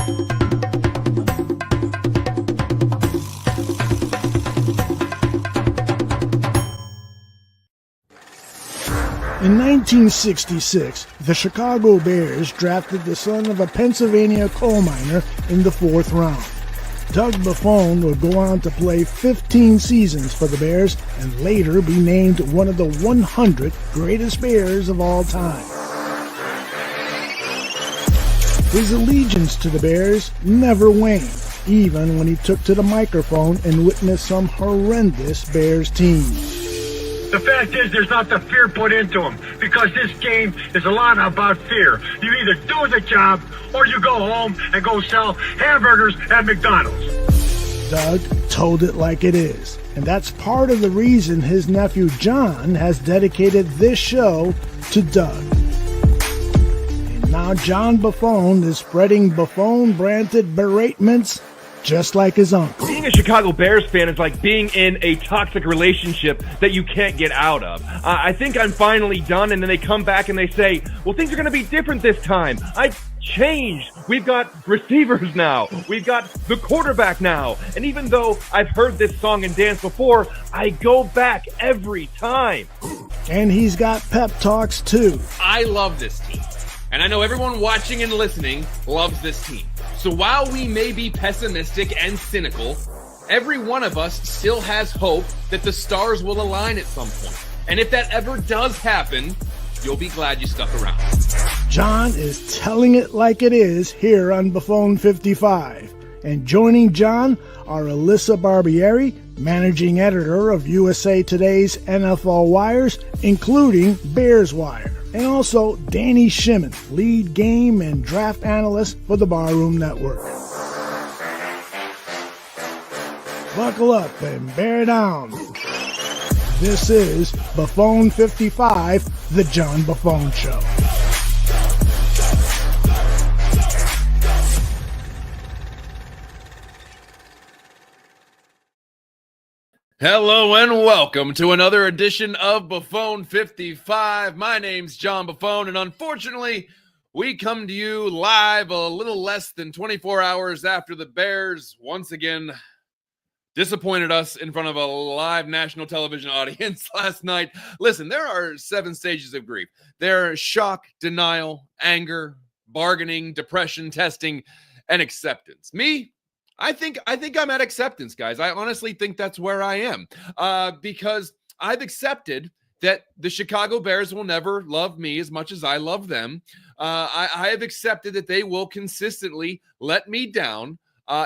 In 1966, the Chicago Bears drafted the son of a Pennsylvania coal miner in the 4th round. Doug Buffone would go on to play 15 seasons for the Bears and later be named one of the 100 greatest Bears of all time. His allegiance to the Bears never waned, even when he took to the microphone and witnessed some horrendous Bears teams. The fact is, there's not the fear put into them, because this game is a lot about fear. You either do the job, or you go home and go sell hamburgers at McDonald's. Doug told it like it is, and that's part of the reason his nephew John has dedicated this show to Doug. And now John Buffone is spreading Buffone-branded beratements just like his uncle. Being a Chicago Bears fan is like being in a toxic relationship that you can't get out of. I think I'm finally done, and then they come back and they say, well, things are going to be different this time. I've changed. We've got receivers now. We've got the quarterback now. And even though I've heard this song and dance before, I go back every time. And he's got pep talks too. I love this team. And I know everyone watching and listening loves this team. So while we may be pessimistic and cynical, every one of us still has hope that the stars will align at some point. And if that ever does happen, you'll be glad you stuck around. John is telling it like it is here on Buffone 55. And joining John are Alyssa Barbieri, managing editor of USA Today's NFL Wires, including Bears Wire, and also Danny Shimon, lead game and draft analyst for the Barroom Network. Buckle up and bear down. This is Buffone 55, the John Buffone Show. Hello and welcome to another edition of Buffone 55. My name's John Buffone, and unfortunately, we come to you live a little less than 24 hours after the Bears once again disappointed us in front of a live national television audience last night. Listen, there are 7 stages of grief. There are shock, denial, anger, bargaining, depression, testing, and acceptance. Me? I think I'm at acceptance, guys. I honestly think that's where I am, because I've accepted that the Chicago Bears will never love me as much as I love them. I have accepted that they will consistently let me down.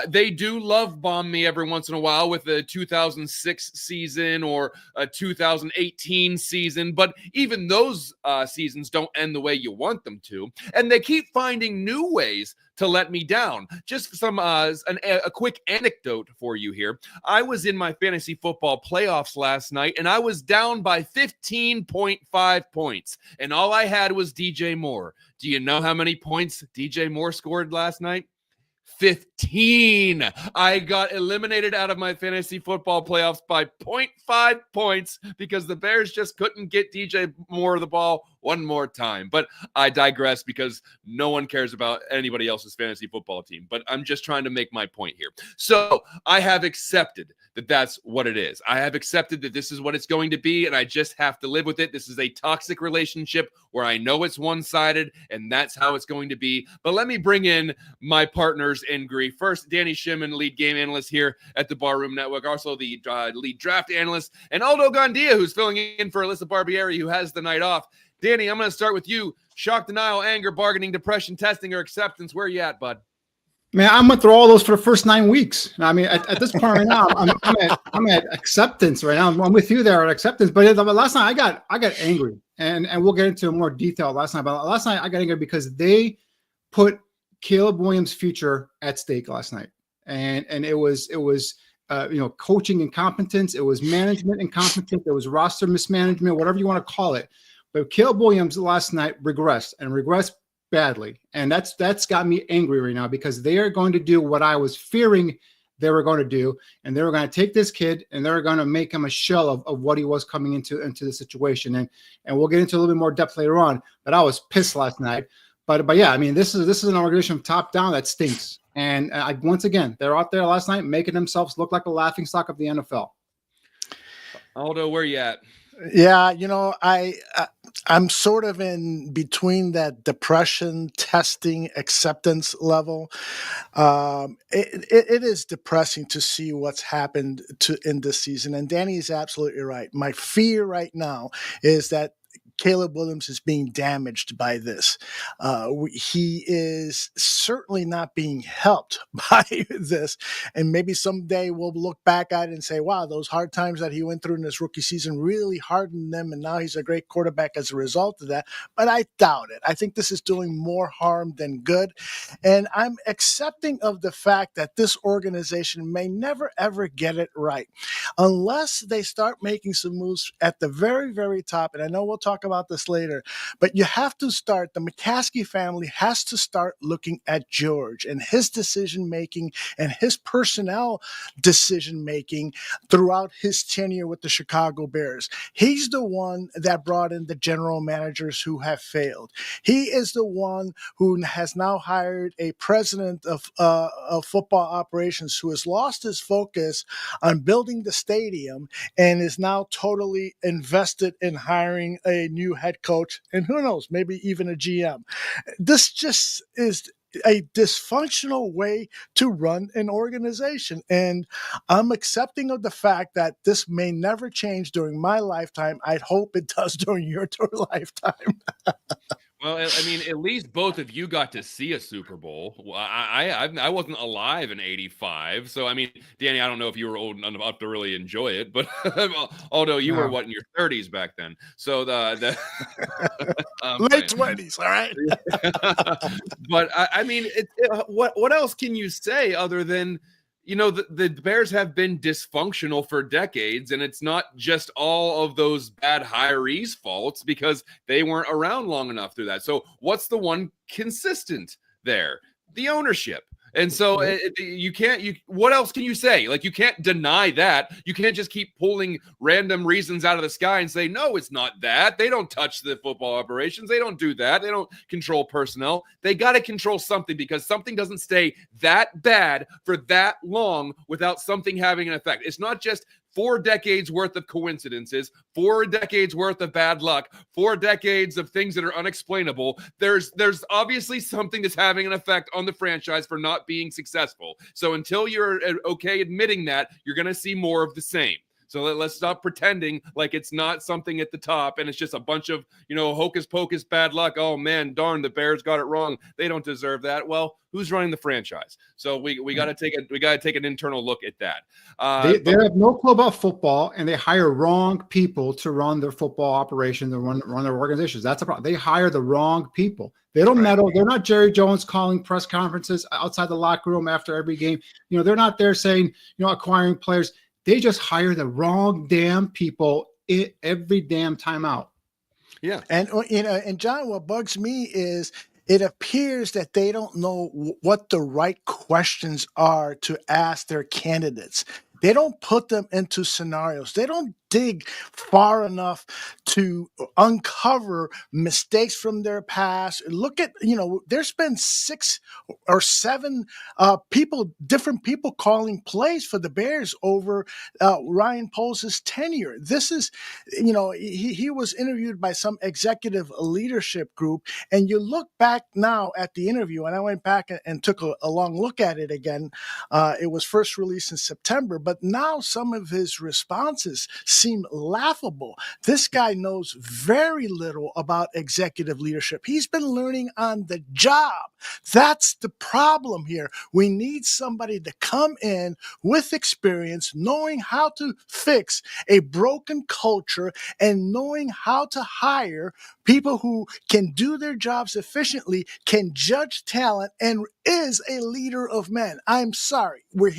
They do love bomb me every once in a while with a 2006 season or a 2018 season, but even those seasons don't end the way you want them to, and they keep finding new ways to let me down. Just some a quick anecdote for you here. I was in my fantasy football playoffs last night, and I was down by 15.5 points, and all I had was DJ Moore. Do you know how many points DJ Moore scored last night? 15. I got eliminated out of my fantasy football playoffs by 0.5 points because the Bears just couldn't get DJ Moore the ball one more time. But I digress because no one cares about anybody else's fantasy football team. But I'm just trying to make my point here. So I have accepted that that's what it is. I have accepted that this is what it's going to be, and I just have to live with it. This is a toxic relationship where I know it's one-sided, and that's how it's going to be. But let me bring in my partners in grief. First, Danny Shimon, lead game analyst here at the Barroom Network, also the lead draft analyst, and Aldo Gandia, who's filling in for Alyssa Barbieri, who has the night off. Danny, I'm going to start with you. Shock, denial, anger, bargaining, depression, testing, or acceptance. Where are you at, bud? Man, I'm going through all those for the first 9 weeks. I mean, at this point right now, I'm at acceptance right now. I'm with you there at acceptance. But last night I got angry, and we'll get into more detail last night. But last night I got angry because they put Caleb Williams' future at stake last night, and it was coaching incompetence, it was management incompetence, it was roster mismanagement, whatever you want to call it. But Caleb Williams last night regressed badly. And that's got me angry right now because they are going to do what I was fearing they were going to do. And they were going to take this kid and they're going to make him a shell of what he was coming into the situation. And we'll get into a little bit more depth later on, but I was pissed last night. But yeah, I mean, this is an organization from top down that stinks. And once again, they're out there last night making themselves look like the laughingstock of the NFL. Aldo, where you at? Yeah, I'm sort of in between that depression, testing, acceptance level. It is depressing to see what's happened in this season, and Danny is absolutely right. My fear right now is that Caleb Williams is being damaged by this. He is certainly not being helped by this. And maybe someday we'll look back at it and say, wow, those hard times that he went through in his rookie season really hardened them. And now he's a great quarterback as a result of that. But I doubt it. I think this is doing more harm than good. And I'm accepting of the fact that this organization may never, ever get it right unless they start making some moves at the very, very top. And I know we'll talk about this later, but you have to start, the McCaskey family has to start looking at George and his decision making and his personnel decision making throughout his tenure with the Chicago Bears. He's the one that brought in the general managers who have failed. He is the one who has now hired a president of football operations who has lost his focus on building the stadium and is now totally invested in hiring a new head coach and who knows, maybe even a GM. This just is a dysfunctional way to run an organization. And I'm accepting of the fact that this may never change during my lifetime. I'd hope it does during your lifetime. Well, I mean, at least both of you got to see a Super Bowl. I wasn't alive in '85, so I mean, Danny, I don't know if you were old enough to really enjoy it, but although you were in your 30s back then, so the late 20s, all right. But I mean, what else can you say other than? The Bears have been dysfunctional for decades, and it's not just all of those bad hirees' faults because they weren't around long enough through that. So what's the one consistent there? The ownership. And so what else can you say? Like, you can't deny that. You can't just keep pulling random reasons out of the sky and say, no, it's not that. They don't touch the football operations. They don't do that. They don't control personnel. They got to control something because something doesn't stay that bad for that long without something having an effect. It's not just 4 decades worth of coincidences, 4 decades worth of bad luck, 4 decades of things that are unexplainable. There's obviously something that's having an effect on the franchise for not being successful. So until you're okay admitting that, you're going to see more of the same. So let's stop pretending like it's not something at the top and it's just a bunch of, hocus pocus bad luck. Oh man, darn, the Bears got it wrong. They don't deserve that. Well, who's running the franchise? So we got to take an internal look at that. They have no clue about football, and they hire wrong people to run their football operation, to run their organizations. That's a problem. They hire the wrong people. They don't meddle. They're not Jerry Jones calling press conferences outside the locker room after every game. They're not there saying, acquiring players. They just hire the wrong damn people every damn timeout. Yeah. And John, what bugs me is it appears that they don't know what the right questions are to ask their candidates. They don't put them into scenarios. They don't dig far enough to uncover mistakes from their past. Look at, there's been 6 or 7 different people calling plays for the Bears over Ryan Poles' tenure. This is, he was interviewed by some executive leadership group, and you look back now at the interview, and I went back and took a long look at it again. It was first released in September, but now some of his responses seem laughable. This guy knows very little about executive leadership. He's been learning on the job. That's the problem here. We need somebody to come in with experience, knowing how to fix a broken culture and knowing how to hire people who can do their jobs efficiently, can judge talent, and is a leader of men. I'm sorry. We're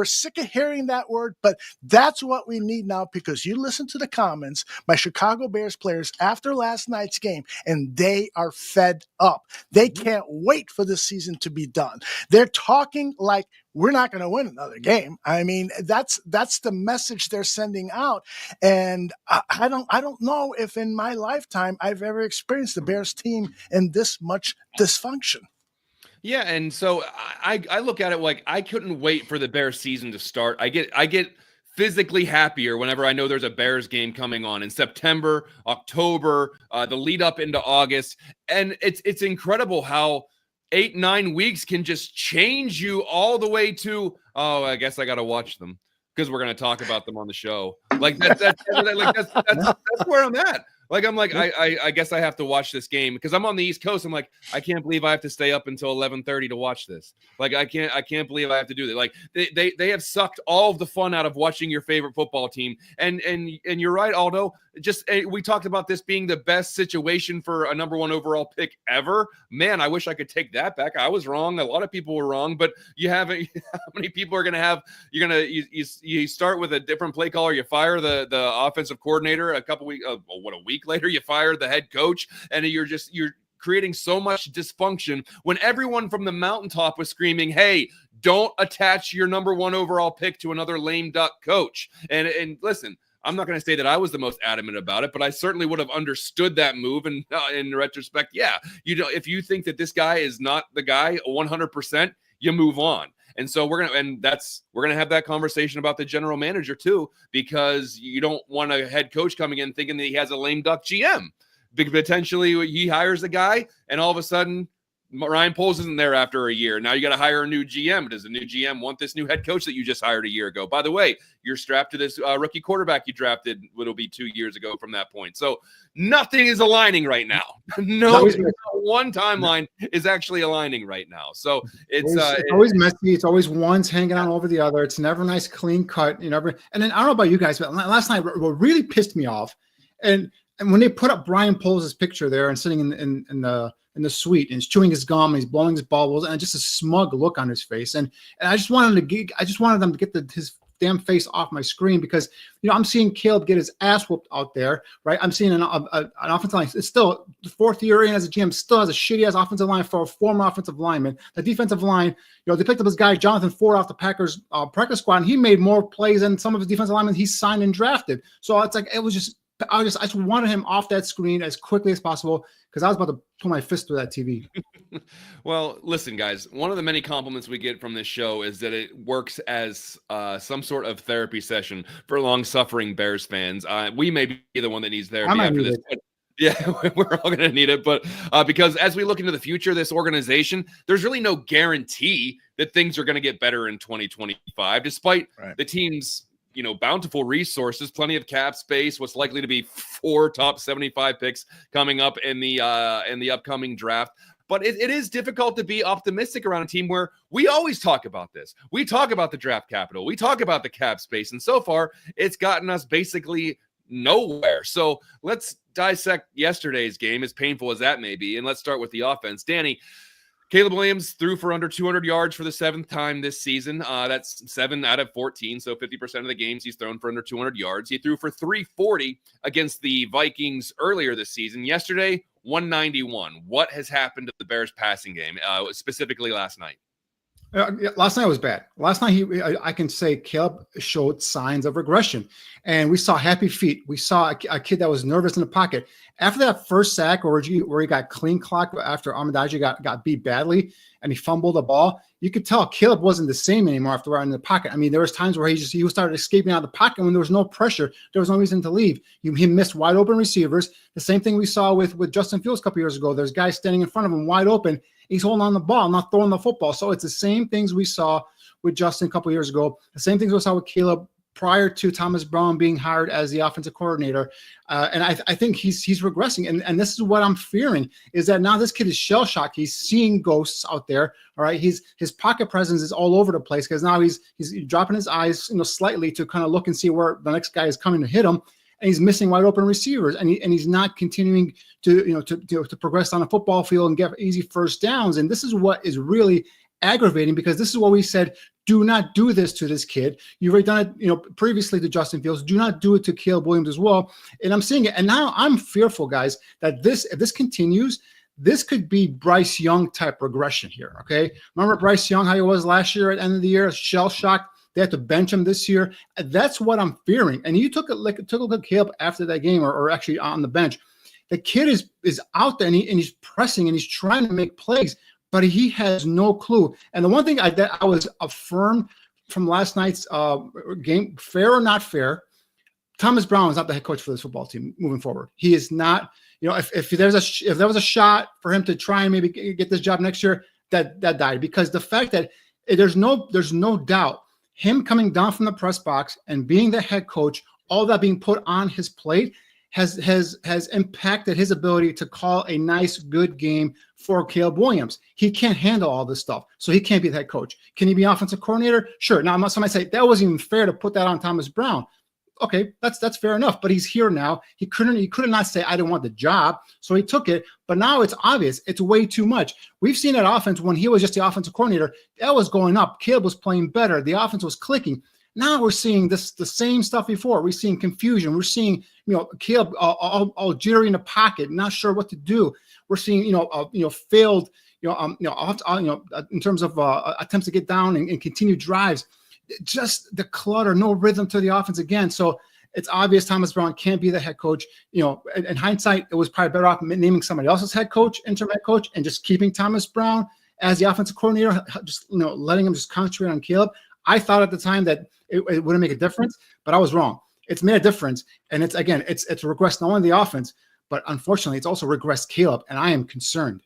sick of hearing that word, but that's what we need now, because you listen to the comments by Chicago Bears players after last night's game, and they are fed up. They can't wait for this season to be done. They're talking like we're not going to win another game. I mean, that's the message they're sending out. And I don't know if in my lifetime I've ever experienced the Bears team in this much dysfunction. Yeah, and so I look at it like I couldn't wait for the Bears season to start. I get physically happier whenever I know there's a Bears game coming on in September, October, the lead up into August. And it's incredible how 8-9 weeks can just change you all the way to, oh, I guess I got to watch them because we're going to talk about them on the show. Like that's where I'm at. Like, I'm like, I guess I have to watch this game because I'm on the East Coast. I'm like, I can't believe I have to stay up until 11:30 to watch this. Like, I can't believe I have to do that. Like, they have sucked all of the fun out of watching your favorite football team. And you're right, Aldo. Just we talked about this being the best situation for a number 1 overall pick ever. Man, I wish I could take that back. I was wrong. A lot of people were wrong, but you haven't. How many people are going to have? You start with a different play caller. You fire the offensive coordinator a couple weeks. A week later, you fire the head coach, and you're creating so much dysfunction when everyone from the mountaintop was screaming, "Hey, don't attach your number 1 overall pick to another lame duck coach." And listen, I'm not going to say that I was the most adamant about it, but I certainly would have understood that move. And in retrospect, yeah, if you think that this guy is not the guy 100%, you move on. And so we're gonna have that conversation about the general manager too, because you don't want a head coach coming in thinking that he has a lame duck GM. Potentially he hires a guy, and all of a sudden Ryan Poles isn't there after a year. Now you got to hire a new GM. Does the new GM want this new head coach that you just hired a year ago? By the way, you're strapped to this rookie quarterback you drafted. It'll be 2 years ago from that point. So nothing is aligning right now. No one timeline is actually aligning right now. So it's always messy. It's always one's hanging on over the other. It's never nice, clean cut. And then I don't know about you guys, but last night what really pissed me off, and when they put up Brian Poles' picture there and sitting in the suite, and he's chewing his gum, and he's blowing his bubbles, and just a smug look on his face. And I just wanted them to get his damn face off my screen, because I'm seeing Caleb get his ass whooped out there, right? I'm seeing an offensive line. It's still the 4th year in as a GM, still has a shitty ass offensive line for a former offensive lineman. The defensive line, they picked up this guy Jonathan Ford off the Packers practice squad, and he made more plays than some of his defensive linemen he signed and drafted. So it's like I just wanted him off that screen as quickly as possible, because I was about to pull my fist through that TV. Well, listen, guys, one of the many compliments we get from this show is that it works as some sort of therapy session for long-suffering Bears fans. We may be the one that needs therapy after this. Yeah, we're all going to need it. But because as we look into the future of this organization, there's really no guarantee that things are going to get better in 2025, despite the team's bountiful resources, plenty of cap space, what's likely to be 4 top 75 picks coming up in the upcoming draft. But it is difficult to be optimistic around a team where we always talk about this. We talk about the draft capital. We talk about the cap space. And so far, it's gotten us basically nowhere. So let's dissect yesterday's game, as painful as that may be. And let's start with the offense. Danny, Caleb Williams threw for under 200 yards for the 7th time this season. That's 7 out of 14, so 50% of the games he's thrown for under 200 yards. He threw for 340 against the Vikings earlier this season. Yesterday, 191. What has happened to the Bears passing game, specifically last night? Last night was bad. Last night, I can say Caleb showed signs of regression, and we saw happy feet. We saw a kid that was nervous in the pocket. After that first sack where he got clean clocked after Ahmadaji got beat badly and he fumbled the ball, you could tell Caleb wasn't the same anymore after in the pocket. I mean, there was times where he started escaping out of the pocket when there was no pressure. There was no reason to leave. He missed wide open receivers. The same thing we saw with Justin Fields a couple years ago. There's guys standing in front of him wide open. He's holding on the ball, not throwing the football. So it's the same things we saw with Justin a couple years ago. The same things we saw with Caleb prior to Thomas Brown being hired as the offensive coordinator. And I think he's regressing. And this is what I'm fearing, is that now this kid is shell-shocked. He's seeing ghosts out there. All right. His pocket presence is all over the place, because now he's dropping his eyes slightly to kind of look and see where the next guy is coming to hit him. and he's missing wide open receivers, and he's not continuing to progress on the football field and get easy first downs. And this is what is really aggravating, because this is what we said: do not do this to this kid. You've already done it, previously to Justin Fields. Do not do it to Caleb Williams as well. And I'm seeing it, and now I'm fearful, guys, that if this continues, this could be Bryce Young type regression here. Okay, remember Bryce Young, how he was last year at the end of the year, shell shocked. They had to bench him this year. That's what I'm fearing. And you took a look at Caleb after that game, or actually on the bench. The kid is out there, and he's pressing, and he's trying to make plays, but he has no clue. And the one thing that I was affirmed from last night's game, fair or not fair, Thomas Brown is not the head coach for this football team moving forward. He is not. If there was a shot for him to try and maybe get this job next year, that died, because the fact that there's no doubt him coming down from the press box and being the head coach, all that being put on his plate has impacted his ability to call a nice, good game for Caleb Williams. He can't handle all this stuff, so he can't be the head coach. Can he be offensive coordinator? Sure. Now, somebody say that wasn't even fair to put that on Thomas Brown. Okay, that's fair enough, but he's here now. He could not say I didn't want the job, so he took it. But now it's obvious it's way too much. We've seen that offense when he was just the offensive coordinator, that was going up. Caleb was playing better. The offense was clicking. Now we're seeing the same stuff before. We're seeing confusion. We're seeing Caleb all jittery in the pocket, not sure what to do. We're seeing failed in terms of attempts to get down and continue drives. Just the clutter, no rhythm to the offense again. So it's obvious Thomas Brown can't be the head coach. In hindsight, it was probably better off naming somebody else's interim head coach, and just keeping Thomas Brown as the offensive coordinator, just letting him just concentrate on Caleb. I thought at the time that it wouldn't make a difference, but I was wrong. It's made a difference, and it's regressed not only the offense, but unfortunately, it's also regressed Caleb, and I am concerned.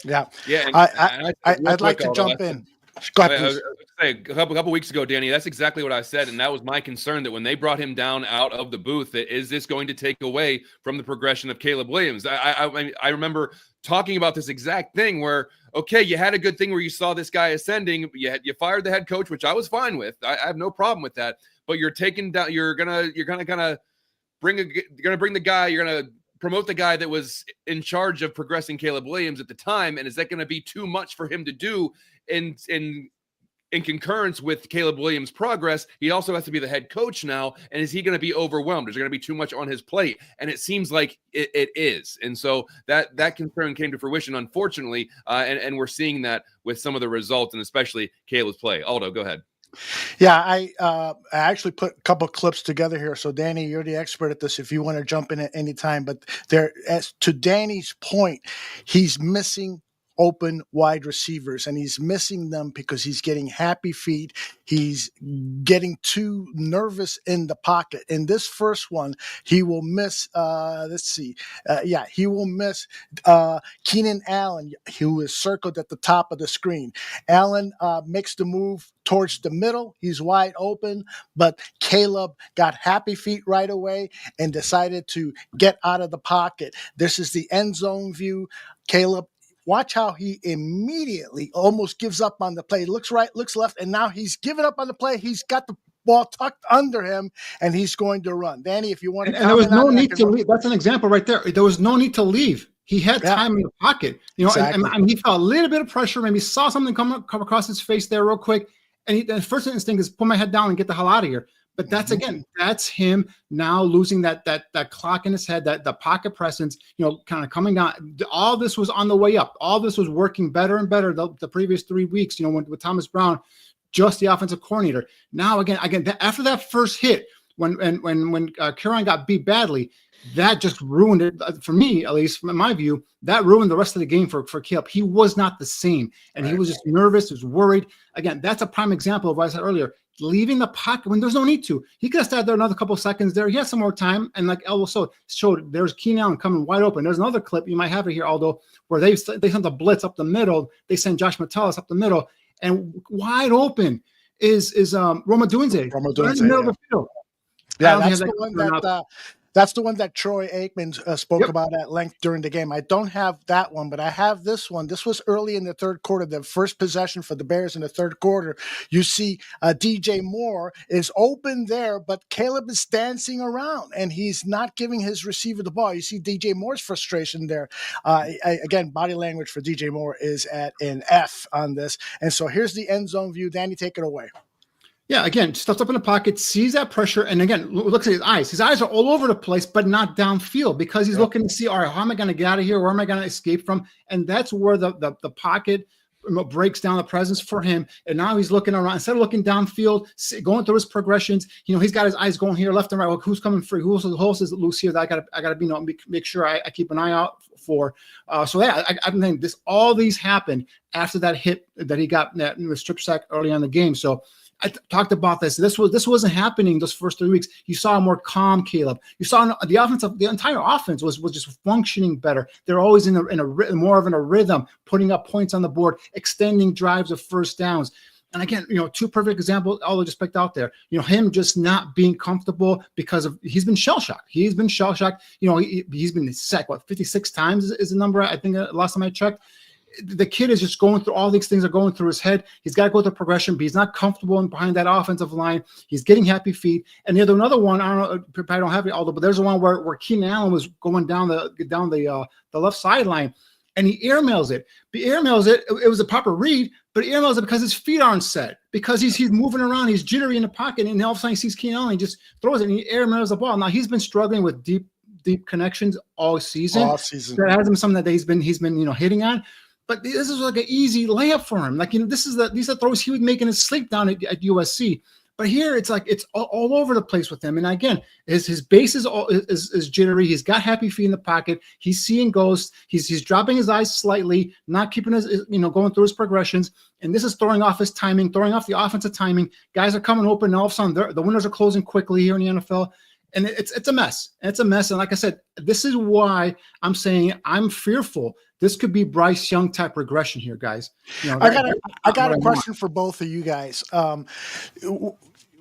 Yeah. I'd like to jump in. Go ahead, please. A couple weeks ago, Danny, that's exactly what I said, and that was my concern, that when they brought him down out of the booth, that is this going to take away from the progression of Caleb Williams? I remember talking about this exact thing where, okay, you had a good thing where you saw this guy ascending, you fired the head coach, which I was fine with. I have no problem with that, but you're taking down, you're gonna bring the guy, you're gonna promote the guy that was in charge of progressing Caleb Williams at the time, and is that going to be too much for him to do in concurrence with Caleb Williams' progress? He also has to be the head coach now, and is he going to be overwhelmed? Is there going to be too much on his plate? And it seems like it is. And so that concern came to fruition, unfortunately, and we're seeing that with some of the results, and especially Caleb's play. Aldo, go ahead. Yeah, I actually put a couple clips together here. So, Danny, you're the expert at this if you want to jump in at any time. But as to Danny's point, he's missing open wide receivers, and he's missing them because he's getting happy feet. He's getting too nervous in the pocket. In this first one, he will miss, he will miss Keenan Allen, who is circled at the top of the screen. Allen makes the move towards the middle. He's wide open, but Caleb got happy feet right away and decided to get out of the pocket. This is the end zone view. Caleb, watch how he immediately almost gives up on the play. Looks right, looks left, and now he's given up on the play. He's got the ball tucked under him, and he's going to run. Danny, if you want to, and there was no need to leave. That's an example right there. There was no need to leave. He had time in the pocket, exactly. and he felt a little bit of pressure. Maybe saw something come across his face there real quick, and the first instinct is put my head down and get the hell out of here. But that's that's him now losing that clock in his head, that the pocket presence, kind of coming down. All this was on the way up. All this was working better and better the previous 3 weeks, with Thomas Brown, just the offensive coordinator. Now again, after that first hit, when Carolina got beat badly, that just ruined it for me, at least from my view. That ruined the rest of the game for Caleb. He was not the same, and he was just nervous, he was worried. Again, that's a prime example of what I said earlier. Leaving the pocket when there's no need to. He could have stayed there another couple of seconds there. He had some more time, and like Elwo showed, there's Keenan Allen coming wide open. There's another clip, you might have it here, Aldo, where they sent the blitz up the middle. They send Josh Metellus up the middle, and wide open is Roma Dunze. Roma Dunze, in the middle of the field. Yeah, that's the one that That's the one that Troy Aikman spoke about at length during the game. I don't have that one, but I have this one. This was early in the third quarter, the first possession for the Bears in the third quarter. You see DJ Moore is open there, but Caleb is dancing around, and he's not giving his receiver the ball. You see DJ Moore's frustration there. Again, body language for DJ Moore is at an F on this. And so here's the end zone view. Danny, take it away. Yeah, again, stuffed up in the pocket, sees that pressure, and again, looks at his eyes. His eyes are all over the place, but not downfield because he's looking to see, all right, how am I going to get out of here? Where am I going to escape from? And that's where the pocket breaks down the presence for him. And now he's looking around. Instead of looking downfield, going through his progressions, he's got his eyes going here, left and right. Well, who's coming free? Who's is loose here that I got to make sure I keep an eye out for. I think all these happened after that hit that he got that strip sack early on in the game. So I talked about this. This wasn't happening those first 3 weeks. You saw a more calm Caleb. You saw the entire offense was just functioning better. They're always in a more of a rhythm, putting up points on the board, extending drives of first downs. And again, two perfect examples, all I just picked out there. Him just not being comfortable because he's been shell shocked. He's been shell shocked. He's been sacked 56 times is the number I think last time I checked. The kid is just going through all these things are going through his head. He's got to go through progression, but he's not comfortable behind that offensive line. He's getting happy feet. And there's another one. I don't know. I don't have it, Aldo, but there's the one where Keenan Allen was going down the left sideline, and he airmails it. He airmails it. It was a proper read, but he airmails it because his feet aren't set. Because he's moving around, he's jittery in the pocket, and all of a sudden he sees Keenan Allen, he just throws it and he airmails the ball. Now he's been struggling with deep connections all season. That hasn't been something that he's been hitting on. But this is like an easy layup for him. These are throws he would make in his sleep down at USC. But here it's like it's all over the place with him. And again, his base is jittery. He's got happy feet in the pocket. He's seeing ghosts. He's dropping his eyes slightly, not keeping his going through his progressions. And this is throwing off his timing, throwing off the offensive timing. Guys are coming open, and all of a sudden the windows are closing quickly here in the NFL. And it's a mess. It's a mess. And like I said, this is why I'm saying I'm fearful. This could be Bryce Young type regression here, guys. I got a question for both of you guys.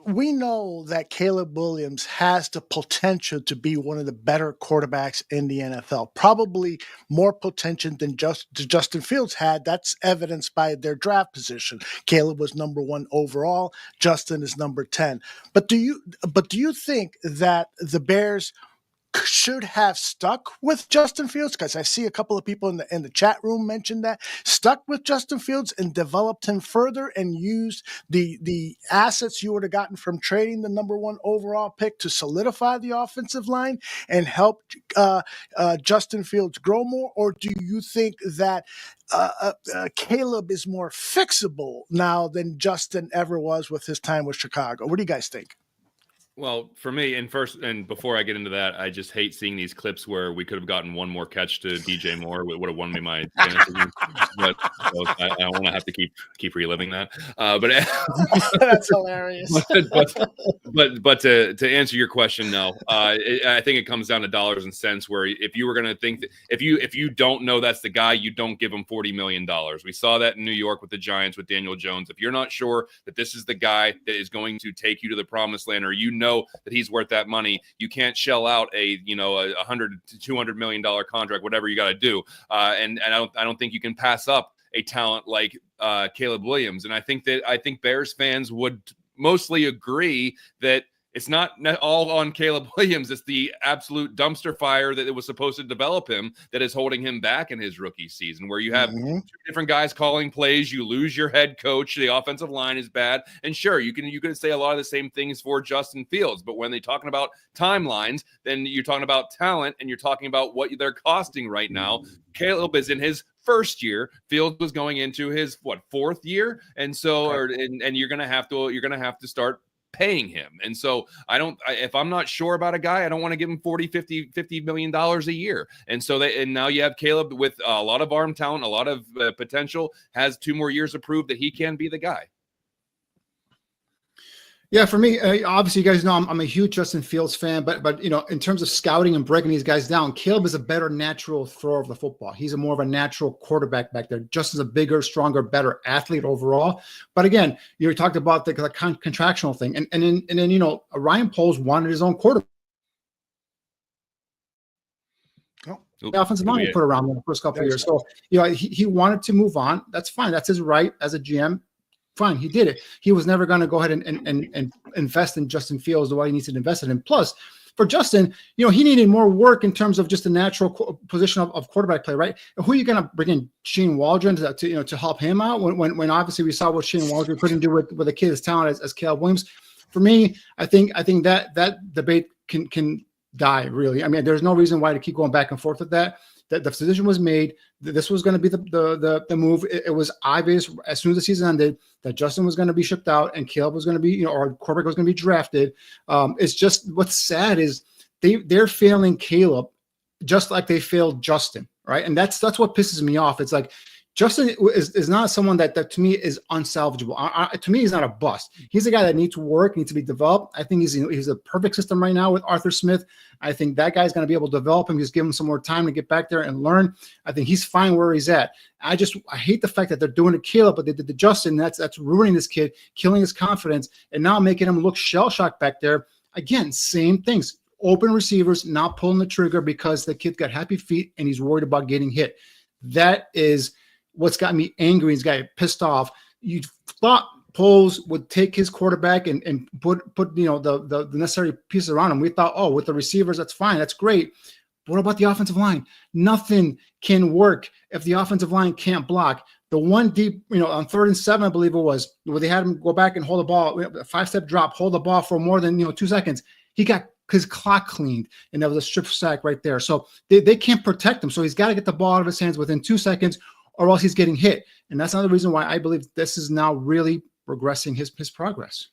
We know that Caleb Williams has the potential to be one of the better quarterbacks in the NFL, probably more potential than Justin Fields had. That's evidenced by their draft position. Caleb was number 1 overall. Justin is number 10. But do you think that the Bears should have stuck with Justin Fields? Because I see a couple of people in the chat room mention that. Stuck with Justin Fields and developed him further and used the assets you would have gotten from trading the number 1 overall pick to solidify the offensive line and help Justin Fields grow more? Or do you think that Caleb is more fixable now than Justin ever was with his time with Chicago? What do you guys think? Well, for me, and before I get into that, I just hate seeing these clips where we could have gotten one more catch to DJ Moore. It would have won me my fantasy. But I don't want to have to keep reliving that. But that's hilarious. But to answer your question, no. I think it comes down to dollars and cents. Where if you were going to think that if you don't know that's the guy, you don't give him $40 million. We saw that in New York with the Giants with Daniel Jones. If you're not sure that this is the guy that is going to take you to the promised land, or know that he's worth that money, you can't shell out a $100 to $200 million contract, whatever you got to do. And I don't think you can pass up a talent like Caleb Williams. And I think Bears fans would mostly agree that it's not all on Caleb Williams. It's the absolute dumpster fire that it was supposed to develop him that is holding him back in his rookie season, where you have 2 different guys calling plays. You lose your head coach. The offensive line is bad. And sure, you can say a lot of the same things for Justin Fields. But when they're talking about timelines, then you're talking about talent and you're talking about what they're costing right now. Caleb is in his first year. Fields was going into his 4th year. And so, and you're going to have to start paying him. And so if I'm not sure about a guy, I don't want to give him $50 million a year. And so now you have Caleb with a lot of arm talent, a lot of potential, has 2 more years to prove that he can be the guy. Yeah, for me, obviously, you guys know I'm a huge Justin Fields fan, but in terms of scouting and breaking these guys down, Caleb is a better natural thrower of the football. He's a more of a natural quarterback back there. Justin's a bigger, stronger, better athlete overall. But again, you talked about the contractual thing, and then Ryan Poles wanted his own quarterback. the offensive line put around him in the first couple of years. So, he wanted to move on. That's fine. That's his right as a GM. Fine, he did it. He was never going to go ahead and invest in Justin Fields the way he needs to invest in him. Plus, for Justin, he needed more work in terms of just a natural position of quarterback play, right? Who are you going to bring in? Shane Waldron to help him out when obviously we saw what Shane Waldron couldn't do with a kid as talented as Caleb Williams. For me, I think that debate can die, really. I mean, there's no reason why to keep going back and forth with that. The decision was made. This was going to be the move. It was obvious as soon as the season ended that Justin was going to be shipped out and Caleb was going to be, or quarterback was going to be drafted. It's just what's sad is they're failing Caleb just like they failed Justin, right? And that's what pisses me off. It's like Justin is not someone that to me is unsalvageable. To me, he's not a bust. He's a guy that needs work, needs to be developed. I think he's a perfect system right now with Arthur Smith. I think that guy's going to be able to develop him. Just give him some more time to get back there and learn. I think he's fine where he's at. I hate the fact that they're doing it Caleb, but they did to Justin. That's ruining this kid, killing his confidence, and now making him look shell-shocked back there. Again, same things. Open receivers, not pulling the trigger because the kid got happy feet and he's worried about getting hit. That is what's got me angry. He's got pissed off. You thought Poles would take his quarterback and put the necessary pieces around him. We thought, with the receivers, that's fine. That's great. But what about the offensive line? Nothing can work if the offensive line can't block. The one deep, on 3rd and 7, I believe it was, where they had him go back and hold the ball, a 5-step drop, hold the ball for more than 2 seconds. He got his clock cleaned, and there was a strip sack right there. So they can't protect him. So he's got to get the ball out of his hands within 2 seconds, or else he's getting hit. And that's another reason why I believe this is now really regressing his progress.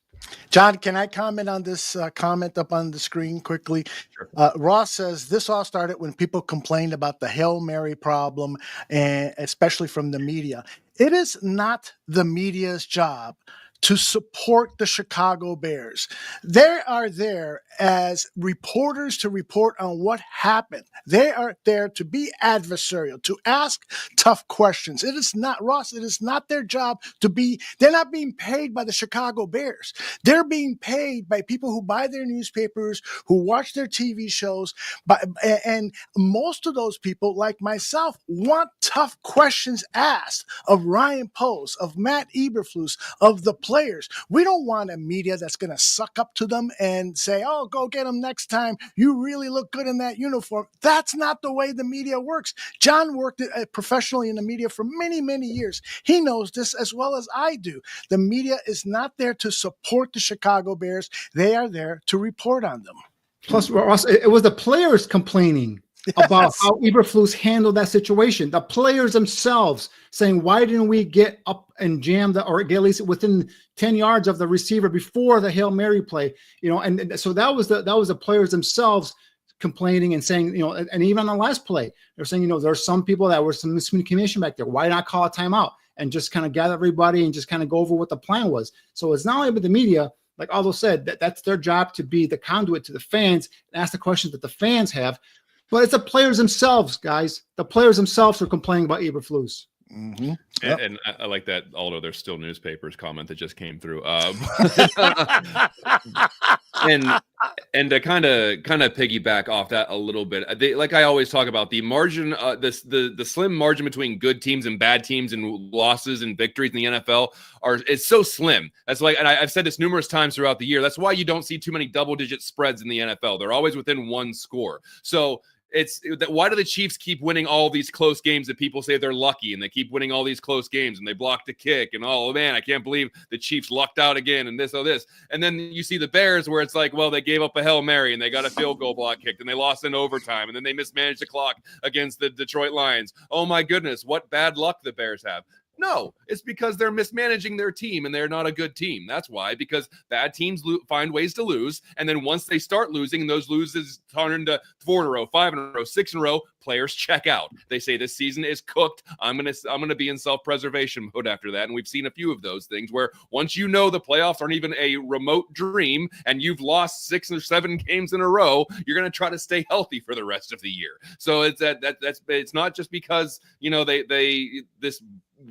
John, can I comment on this comment up on the screen quickly? Sure. Ross says, this all started when people complained about the Hail Mary problem, and especially from the media. It is not the media's job to support the Chicago Bears. They are there as reporters to report on what happened. They are there to be adversarial, to ask tough questions. It is not, Ross, it is not their job they're not being paid by the Chicago Bears. They're being paid by people who buy their newspapers, who watch their TV shows, and most of those people, like myself, want tough questions asked of Ryan Post, of Matt Eberflus, of the players. We don't want a media that's going to suck up to them and say, oh, go get them next time. You really look good in that uniform. That's not the way the media works. John worked professionally in the media for many, many years. He knows this as well as I do. The media is not there to support the Chicago Bears. They are there to report on them. Plus, Ross, it was the players complaining about how Eberflus handled that situation. The players themselves saying, why didn't we get up and jam or get at least within 10 yards of the receiver before the Hail Mary play? And so that was the players themselves complaining and saying, and even on the last play, they're saying, there's some people that were some miscommunication back there. Why not call a timeout and just kind of gather everybody and just kind of go over what the plan was? So it's not only with the media, like Aldo said, that's their job to be the conduit to the fans and ask the questions that the fans have. But it's the players themselves, guys. The players themselves are complaining about Eberflus. Mm-hmm. Yep. And I like that, although there's still newspapers comment that just came through. And to kind of piggyback off that a little bit, like I always talk about, the margin, the slim margin between good teams and bad teams and losses and victories in the NFL it's so slim. That's like, and I've said this numerous times throughout the year. That's why you don't see too many double-digit spreads in the NFL. They're always within one score. So why do the Chiefs keep winning all these close games that people say they're lucky, and they keep winning all these close games and they blocked a kick and oh man, I can't believe the Chiefs lucked out again and this. And then you see the Bears where it's like, well, they gave up a Hail Mary and they got a field goal block kicked and they lost in overtime and then they mismanaged the clock against the Detroit Lions. Oh my goodness, what bad luck the Bears have. No, it's because they're mismanaging their team and they're not a good team. That's why, because bad teams find ways to lose. And then once they start losing, those loses turn into 4 in a row, 5 in a row, 6 in a row, players check out. They say this season is cooked. I'm gonna be in self-preservation mode after that. And we've seen a few of those things where once the playoffs aren't even a remote dream and you've lost 6 or 7 games in a row, you're gonna try to stay healthy for the rest of the year. So it's it's not just because this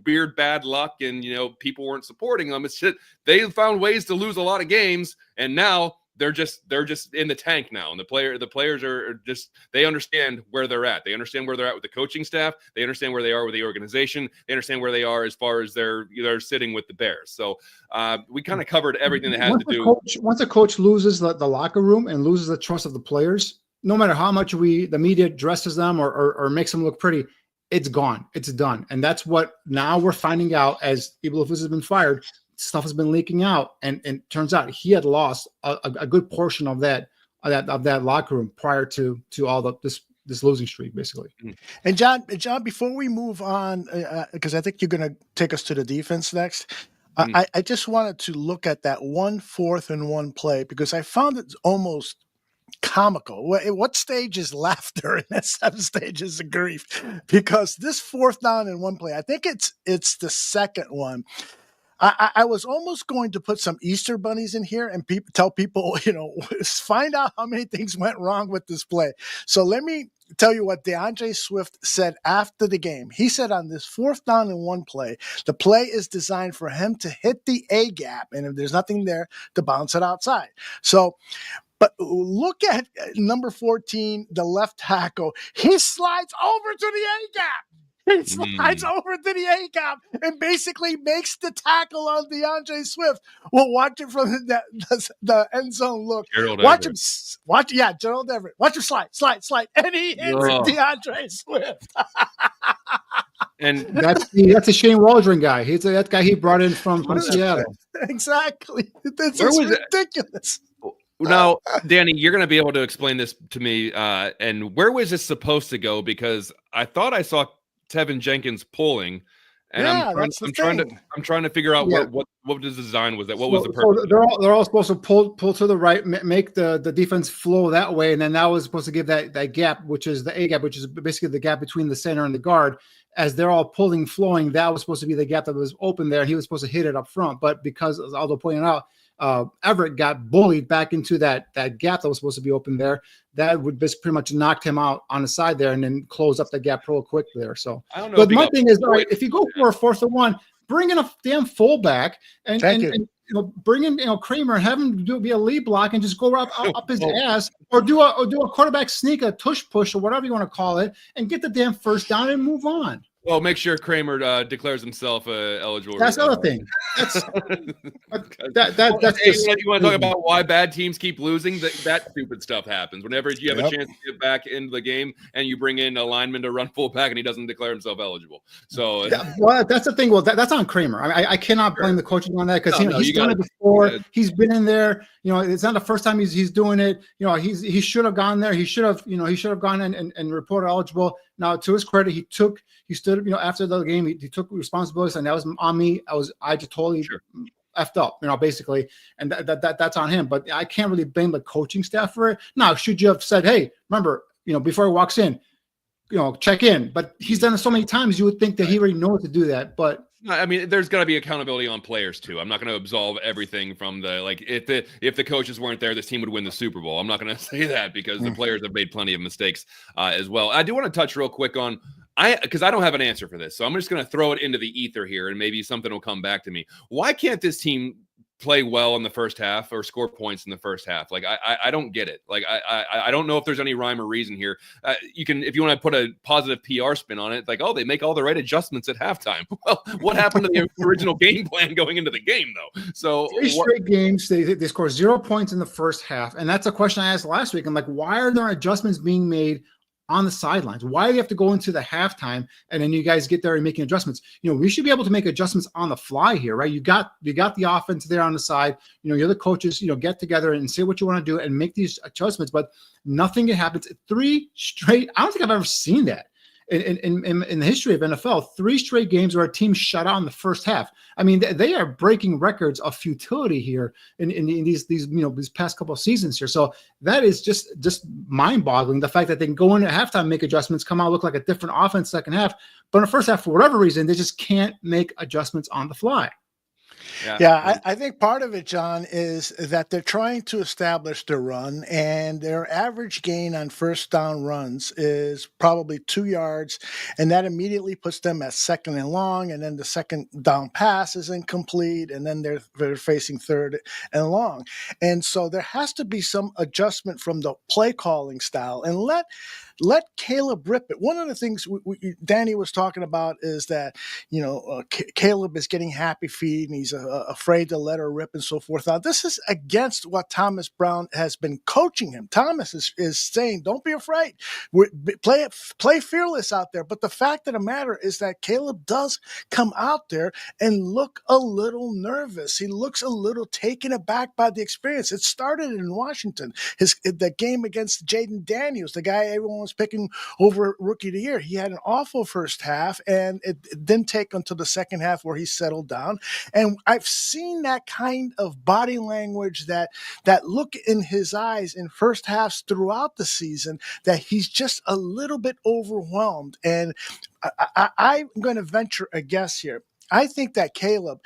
weird bad luck and people weren't supporting them. It's just they found ways to lose a lot of games, and now they're just in the tank now, and the players are just, they understand where they're at. They understand where they're at with the coaching staff. They understand where they are with the organization. They understand where they are as far as they're sitting with the Bears. So we kind of covered everything that has to do. Once a coach loses the locker room and loses the trust of the players, no matter how much the media dresses them or makes them look pretty, it's gone. It's done. And that's what now we're finding out as Eberflus has been fired. Stuff has been leaking out, and it turns out he had lost a good portion of that locker room prior to all this losing streak, basically. And John, before we move on, because I think you're going to take us to the defense next, I just wanted to look at that 1 4th and 1 play, because I found it almost comical. What stage is laughter and that 7 stages of grief? Because this 4th down and 1 play, I think it's the second one. I was almost going to put some Easter bunnies in here and tell people, find out how many things went wrong with this play. So let me tell you what DeAndre Swift said after the game. He said on this 4th down and 1 play, the play is designed for him to hit the A gap, and if there's nothing there, to bounce it outside. So, but look at number 14, the left tackle. He slides over to the A gap. He slides over to the A gap and basically makes the tackle on DeAndre Swift. We'll watch it from the end zone look. Watch him. Gerald Everett. Watch him slide. And he hits DeAndre Swift. And that's a Shane Waldron guy. He's that guy he brought in from Seattle. Exactly. This is ridiculous. Now, Danny, you're going to be able to explain this to me. And where was this supposed to go? Because I thought I saw Tevin Jenkins pulling, and I'm trying to figure out what the design was. What was the purpose? So they're all supposed to pull to the right, make the defense flow that way, and then that was supposed to give that gap, which is the A gap, which is basically the gap between the center and the guard. As they're all flowing, that was supposed to be the gap that was open there, and he was supposed to hit it up front. But because, as Aldo pointed out, Everett got bullied back into that gap that was supposed to be open there. That would just pretty much knocked him out on the side there, and then close up the gap real quick there. So, I don't know. But my thing is, all right, if you go for a 4th and 1, bring in a damn fullback and bring in Kramer and have him be a lead block and just go up his ass, or do a quarterback sneak, a tush push, or whatever you want to call it, and get the damn 1st down and move on. Well, make sure Kramer declares himself eligible. That's the other thing. That's you want to talk about why bad teams keep losing? That stupid stuff happens whenever you have a chance to get back into the game and you bring in a lineman to run fullback and he doesn't declare himself eligible. So, well, that's the thing. Well, that's on Kramer. I cannot blame the coaching on that, because he's done it before. He's been in there. It's not the first time he's doing it. He should have gone there. He should have gone in and reported eligible. Now, to his credit, he stood, after the game, he took responsibility, and that was on me. I just totally effed up, basically, and that's on him. But I can't really blame the coaching staff for it. Now, should you have said, hey, remember, before he walks in, check in? But he's done it so many times, you would think that he already knows to do that. But I mean, there's got to be accountability on players too. I'm not going to absolve everything from if the coaches weren't there, this team would win the Super Bowl. I'm not going to say that, because the players have made plenty of mistakes as well. I do want to touch real quick on because I don't have an answer for this, so I'm just going to throw it into the ether here, and maybe something will come back to me. Why can't this team play well in the first half or score points in the first half? Like, I don't get it. Like, I don't know if there's any rhyme or reason here. You can, if you want to put a positive PR spin on it, like, oh, they make all the right adjustments at halftime. Well, what happened to the original game plan going into the game, though? So 3 straight games, they score 0 points in the first half. And that's a question I asked last week. I'm like, why are there adjustments being made on the sidelines? Why do you have to go into the halftime and then you guys get there and making adjustments? We should be able to make adjustments on the fly here, right? You got the offense there on the side. You're the coaches, get together and say what you want to do and make these adjustments, but nothing happens. 3 straight. I don't think I've ever seen that in the history of NFL. 3 straight games where a team shut out in the first half. I mean, they are breaking records of futility here in these past couple of seasons here. So that is just mind-boggling. The fact that they can go in at halftime, make adjustments, come out, look like a different offense second half, but in the first half, for whatever reason, they just can't make adjustments on the fly. Yeah, I think part of it, John, is that they're trying to establish the run, and their average gain on first down runs is probably 2 yards, and that immediately puts them at second and long, and then the second down pass is incomplete, and then they're facing third and long. And so there has to be some adjustment from the play calling style, and let Caleb rip it. One of the things Danny was talking about is that, Caleb is getting happy feet and he's afraid to let her rip and so forth. Now, this is against what Thomas Brown has been coaching him. Thomas is saying, don't be afraid. Play fearless out there. But the fact of the matter is that Caleb does come out there and look a little nervous. He looks a little taken aback by the experience. It started in Washington. The game against Jaden Daniels, the guy everyone was picking over Rookie of the Year. He had an awful first half, and it didn't take until the second half where he settled down. And I've seen that kind of body language, that look in his eyes in first halves throughout the season, that he's just a little bit overwhelmed. And I'm going to venture a guess here. I think that Caleb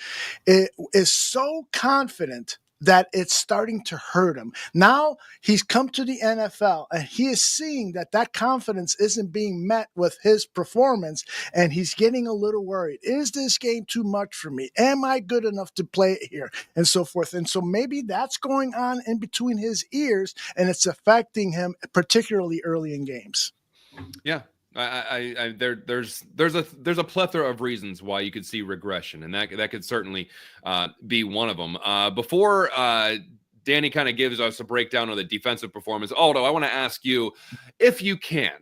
is so confident that it's starting to hurt him. Now he's come to the NFL and he is seeing that confidence isn't being met with his performance, and he's getting a little worried. Is this game too much for me? Am I good enough to play it here? And so forth. And so maybe that's going on in between his ears, and it's affecting him particularly early in games. Yeah. There's a plethora of reasons why you could see regression, and that could certainly be one of them. Before Danny kind of gives us a breakdown of the defensive performance, Aldo, I want to ask you if you can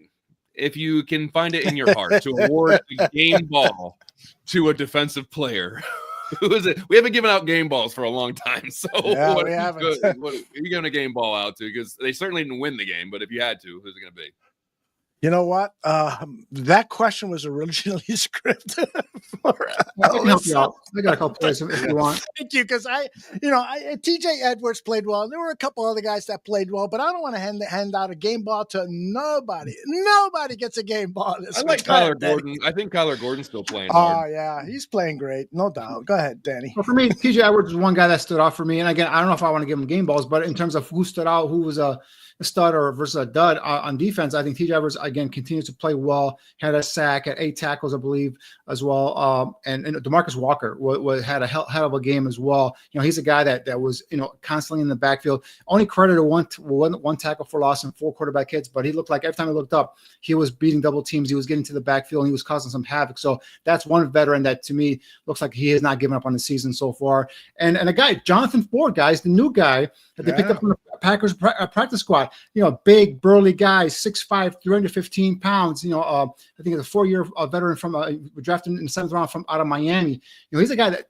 find it in your heart to award a game ball to a defensive player. Who is it? We haven't given out game balls for a long time, so yeah, what are you giving a game ball out to? Because they certainly didn't win the game, but if you had to, who's it going to be? You know what? That question was originally scripted for I can help you out. I got a couple plays if you want. Thank you, because TJ Edwards played well. There were a couple other guys that played well, but I don't want to hand out a game ball to nobody. Nobody gets a game ball. I like Kyler Gordon. I think Kyler Gordon's still playing hard. Oh, yeah. He's playing great. No doubt. Go ahead, Danny. Well, for me, TJ Edwards was one guy that stood out for me. And again, I don't know if I want to give him game balls, but in terms of who stood out, who was a stud or versus a dud on defense, I think TJ Edwards, again, continues to play well. Had a sack, had 8 tackles, I believe, as well. And DeMarcus Walker had a hell of a game as well. He's a guy that was, constantly in the backfield. Only credited one tackle for loss and 4 quarterback hits, but he looked like every time he looked up, he was beating double teams. He was getting to the backfield, and he was causing some havoc. So that's one veteran that, to me, looks like he has not given up on the season so far. And a guy, Jonathan Ford, guys, the new guy that they picked up from the Packers practice squad. Big, burly guy, 6'5", 315 pounds. I think it's a 4-year veteran from drafted in the 7th round out of Miami. He's a guy that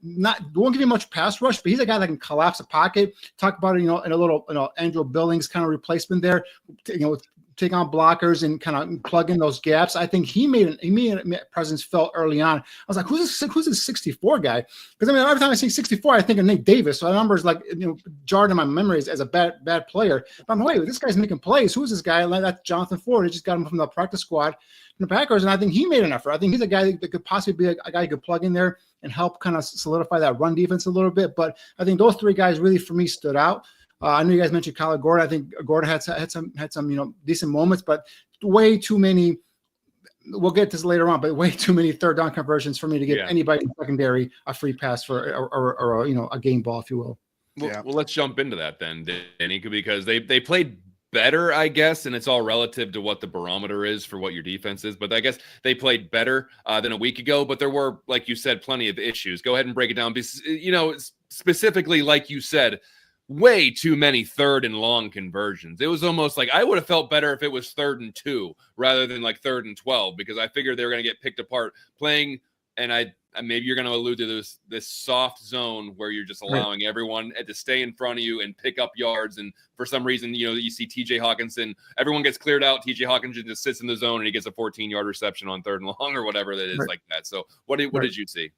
won't give you much pass rush, but he's a guy that can collapse a pocket. Talk about it, in a little, Andrew Billings kind of replacement there. Take on blockers and kind of plug in those gaps. I think he made a presence felt early on. I was like, who's this 64 guy? Because every time I see 64, I think of Nate Davis. So that number is jarred in my memory as a bad player. But I'm like, wait, this guy's making plays. Who's this guy? That's Jonathan Ford. He just got him from the practice squad from the Packers, and I think he made an effort. I think he's a guy that could possibly be a guy you could plug in there and help kind of solidify that run defense a little bit. But I think those 3 guys really, for me, stood out. I know you guys mentioned Kyler Gordon. I think Gordon had some decent moments, but way too many. We'll get to this later on, but way too many third down conversions for me to give anybody in secondary a free pass for or a game ball, if you will. Well, let's jump into that then, Danny, because they played better, I guess, and it's all relative to what the barometer is for what your defense is. But I guess they played better than a week ago, but there were, like you said, plenty of issues. Go ahead and break it down. Because, specifically, like you said, way too many 3rd and long conversions. It was almost like I would have felt better if it was 3rd and 2 rather than 3rd and 12, because I figured they were going to get picked apart playing. And maybe you're going to allude to this soft zone where you're just allowing everyone to stay in front of you and pick up yards. And for some reason, you see TJ Hawkinson, everyone gets cleared out. TJ Hawkinson just sits in the zone and he gets a 14-yard reception on 3rd and long or whatever that is like that. So what did you see?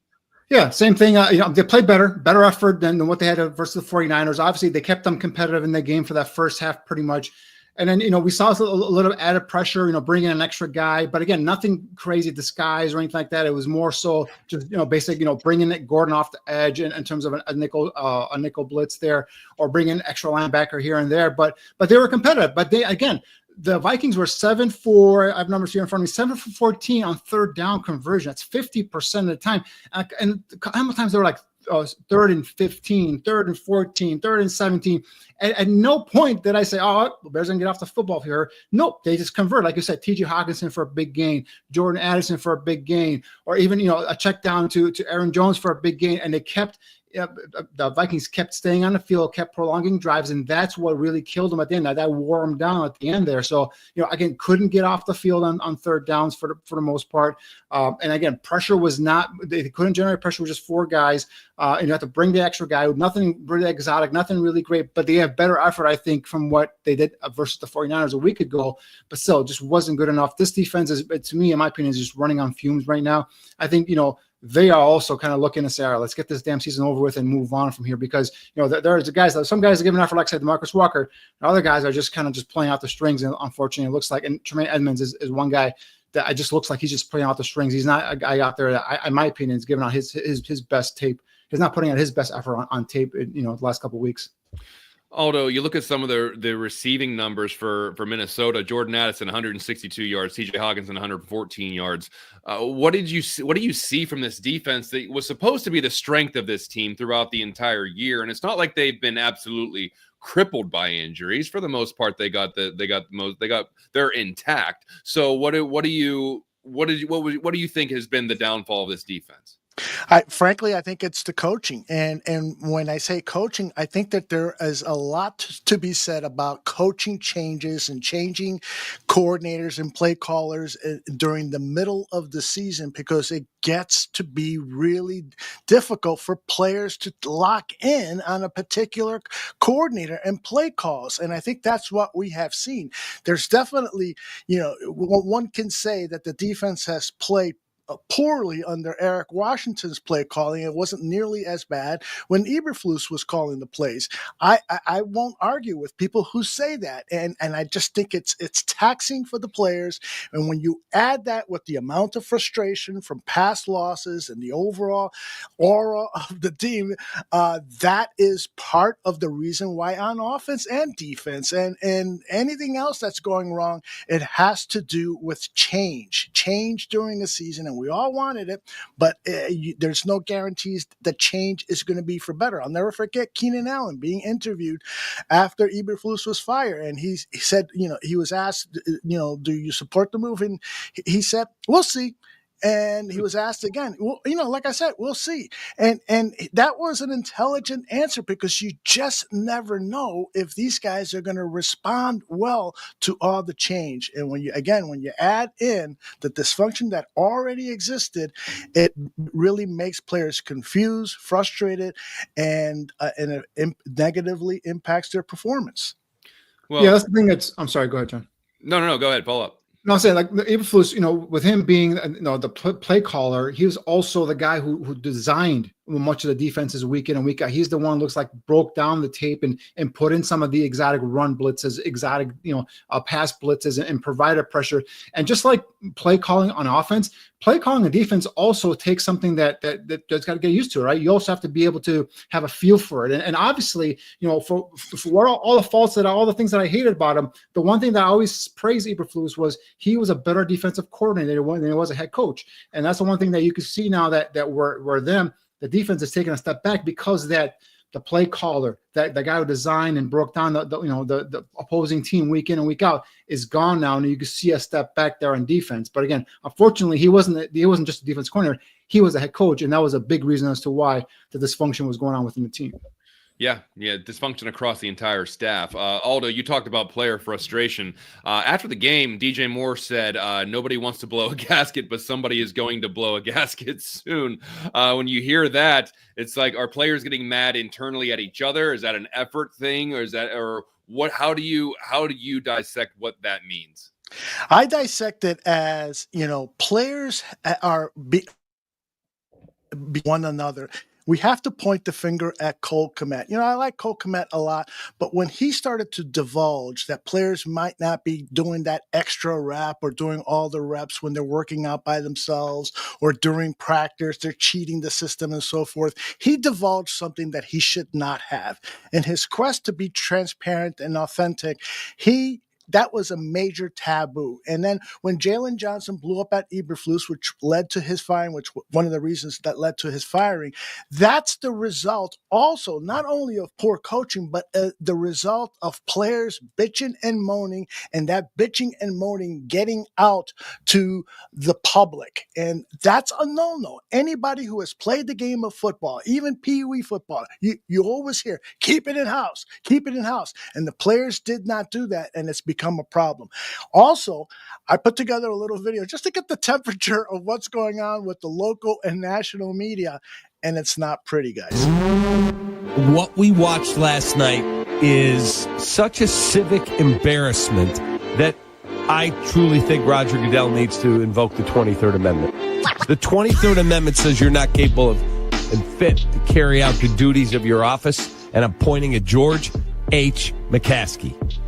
Yeah, same thing. They played better effort than what they had versus the 49ers. Obviously, they kept them competitive in the game for that first half pretty much. And then, we saw a little added pressure, bringing an extra guy. But again, nothing crazy disguise or anything like that. It was more so just, basically, bringing Gordon off the edge in terms of a nickel blitz there, or bringing extra linebacker here and there. But they were competitive. But the Vikings were 7-4. I have numbers here in front of me. 7 for 14 on third down conversion. That's 50% of the time. And how many times they were like, 3rd and 15, 3rd and 14, 3rd and 17. At no point did I say, oh, Bears going to get off the football here. Nope. They just convert. Like you said, T.J. Hawkinson for a big gain, Jordan Addison for a big gain, or even, a check down to Aaron Jones for a big gain. And they kept the Vikings kept staying on the field, kept prolonging drives, and that's what really killed them at the end. That wore them down at the end there. So, again, couldn't get off the field on third downs for the most part. And again, pressure was not – they couldn't generate pressure with just 4 guys. And you have to bring the extra guy. Nothing really exotic, nothing really great, but they have better effort, I think, from what they did versus the 49ers a week ago. But still, it just wasn't good enough. This defense is, to me, in my opinion, is just running on fumes right now. I think, they are also kind of looking to say, all right, let's get this damn season over with and move on from here, because there's some guys are giving effort, like I said, DeMarcus Walker, and other guys are just kind of just playing out the strings. And unfortunately, it looks like, and Tremaine Edmonds is one guy that it just looks like he's just playing out the strings. He's not a guy out there that, in my opinion, is giving out his best tape. He's not putting out his best effort on tape, the last couple of weeks. Although you look at some of the receiving numbers for Minnesota, Jordan Addison 162 yards, T.J. Hawkinson 114 yards. What do you see from this defense that was supposed to be the strength of this team throughout the entire year? And it's not like they've been absolutely crippled by injuries. For the most part, they're intact. So what do you think has been the downfall of this defense? Frankly, I think it's the coaching. And when I say coaching, I think that there is a lot to be said about coaching changes and changing coordinators and play callers during the middle of the season, because it gets to be really difficult for players to lock in on a particular coordinator and play calls. And I think that's what we have seen. There's definitely, one can say that the defense has played poorly under Eric Washington's play calling. It wasn't nearly as bad when Eberflus was calling the plays. I won't argue with people who say that, and I just think it's taxing for the players. And when you add that with the amount of frustration from past losses and the overall aura of the team, that is part of the reason why on offense and defense and anything else that's going wrong, it has to do with change during the season. And we all wanted it, but there's no guarantees that change is going to be for better. I'll never forget Keenan Allen being interviewed after Eberflus was fired, and he said, he was asked, do you support the move? And he said, we'll see. And he was asked again, well, like I said, we'll see. And that was an intelligent answer, because you just never know if these guys are going to respond well to all the change. And when you add in the dysfunction that already existed, it really makes players confused, frustrated, and it negatively impacts their performance. Well, yeah, that's the thing. I'm sorry. Go ahead, John. No. Go ahead. Follow up. No, I'm saying, like, Eberflus, with him being, the play caller, he was also the guy who designed much of the defenses week in and week out. He's the one, looks like, broke down the tape and put in some of the exotic run blitzes, exotic, pass blitzes, and provided pressure. And just like play calling on offense, play calling on defense also takes something that's got to get used to, right? You also have to be able to have a feel for it. And obviously, for what all the faults all the things that I hated about him, the one thing that I always praised Eberflus was he was a better defensive coordinator than he was a head coach. And that's the one thing that you can see now that we're them. The defense is taking a step back because that the play caller, that the guy who designed and broke down the opposing team week in and week out is gone now, and you can see a step back there on defense. But again, unfortunately, he wasn't just a defense coordinator; he was a head coach, and that was a big reason as to why the dysfunction was going on within the team. Yeah, dysfunction across the entire staff. Aldo, you talked about player frustration. After the game, DJ Moore said, nobody wants to blow a gasket, but somebody is going to blow a gasket soon. When you hear that, it's like, are players getting mad internally at each other? Is that an effort thing, or what? How do you dissect what that means? I dissect it as, players are one another. we have to point the finger at Cole Kmet. You know, I like Cole Kmet a lot, but when he started to divulge that players might not be doing that extra rep or doing all the reps when they're working out by themselves or during practice, they're cheating the system and so forth, he divulged something that he should not have. In his quest to be transparent and authentic, that was a major taboo. And then when Jalen Johnson blew up at Eberflus, which led to his firing, which one of the reasons that led to his firing, that's the result also not only of poor coaching, but the result of players bitching and moaning, and that bitching and moaning getting out to the public. And that's a no-no. Anybody who has played the game of football, even Pee-wee football, you always hear, keep it in house, keep it in house. And the players did not do that, and it's become a problem. Also, I put together a little video just to get the temperature of what's going on with the local and national media, and it's not pretty, guys. What we watched last night is such a civic embarrassment that I truly think Roger Goodell needs to invoke the 23rd Amendment. The 23rd Amendment says you're not capable of and fit to carry out the duties of your office, and I'm pointing at George H. McCaskey.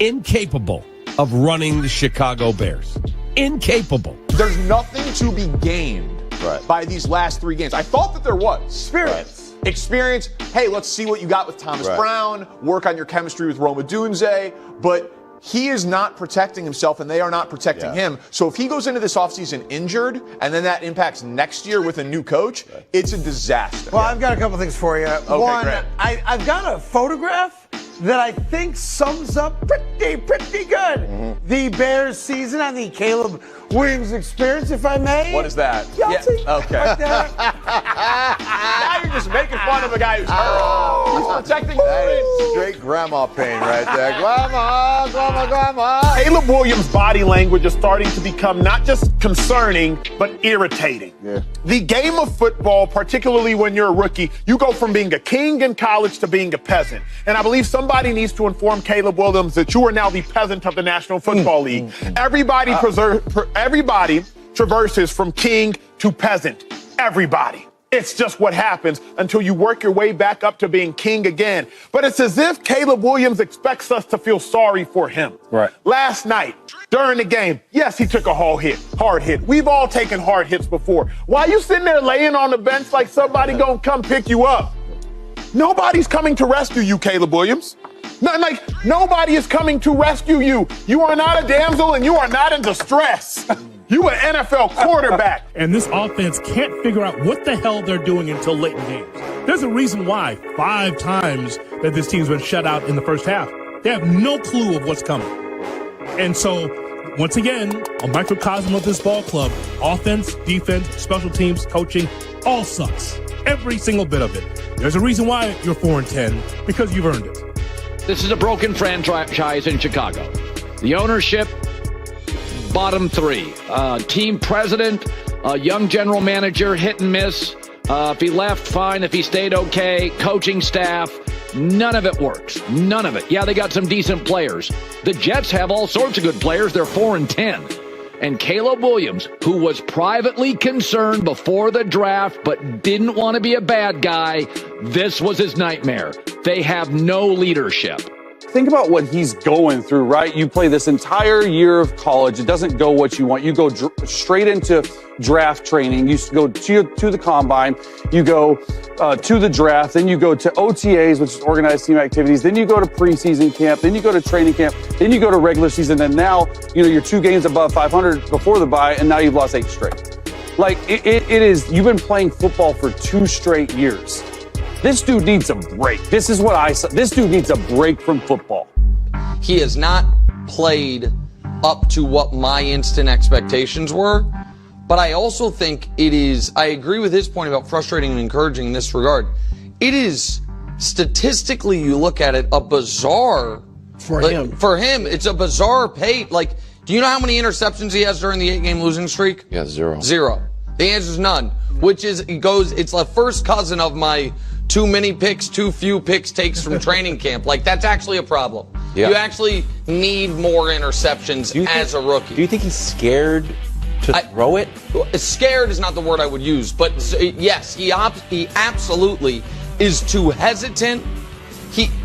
Incapable of running the Chicago Bears. Incapable. There's nothing to be gained by these last 3 games. I thought that there was. Experience. Hey, let's see what you got with Thomas Brown. Work on your chemistry with Roma Dunze. But he is not protecting himself, and they are not protecting him. So if he goes into this offseason injured, and then that impacts next year with a new coach, it's a disaster. Well, I've got a couple things for you. Okay, one, great. I've got a photograph that I think sums up pretty good the Bears season. I think Caleb Williams' experience, if I may. What is that? Yahtzee. Okay. Right there. Now you're just making fun of a guy who's hurt. He's protecting the wins. Straight grandma pain right there. Grandma. Caleb Williams' body language is starting to become not just concerning, but irritating. Yeah. The game of football, particularly when you're a rookie, you go from being a king in college to being a peasant. And I believe somebody needs to inform Caleb Williams that you are now the peasant of the National Football League. Everybody traverses from king to peasant. Everybody. It's just what happens until you work your way back up to being king again. But it's as if Caleb Williams expects us to feel sorry for him. Right. Last night, during the game, yes, he took a hard hit. We've all taken hard hits before. Why you sitting there laying on the bench like somebody gonna come pick you up? Nobody's coming to rescue you, Caleb Williams. Nobody is coming to rescue you. You are not a damsel and you are not in distress. You an NFL quarterback. And this offense can't figure out what the hell they're doing until late in games. There's a reason why 5 times that this team's been shut out in the first half. They have no clue of what's coming. And so, once again, a microcosm of this ball club, offense, defense, special teams, coaching, all sucks. Every single bit of it. There's a reason why you're 4-10, because you've earned it. This is a broken franchise in Chicago. The ownership, bottom 3. Team president, young general manager, hit and miss. If he left, fine. If he stayed, okay. Coaching staff, none of it works. None of it. Yeah, they got some decent players. The Jets have all sorts of good players. They're 4-10. And Caleb Williams, who was privately concerned before the draft but didn't want to be a bad guy, this was his nightmare. They have no leadership. Think about what he's going through, right? You play this entire year of college. It doesn't go what you want. You go straight into draft training. You go to the combine. You go to the draft. Then you go to OTAs, which is organized team activities. Then you go to preseason camp. Then you go to training camp. Then you go to regular season. And now, you're 2 games above 500 before the bye, and now you've lost 8 straight. Like, it is, you've been playing football for 2 straight years. This dude needs a break. This is what I said. This dude needs a break from football. He has not played up to what my instant expectations were, but I also think I agree with his point about frustrating and encouraging in this regard. It is, statistically, you look at it, a bizarre... For him, it's a bizarre pace. Like, do you know how many interceptions he has during the 8-game losing streak? Yeah, 0. 0. The answer is none, which is, it's the first cousin of my too many picks, too few picks takes from training camp. Like, that's actually a problem. Yeah. You actually need more interceptions as a rookie. Do you think he's scared throw it? Scared is not the word I would use, but yes, he absolutely is too hesitant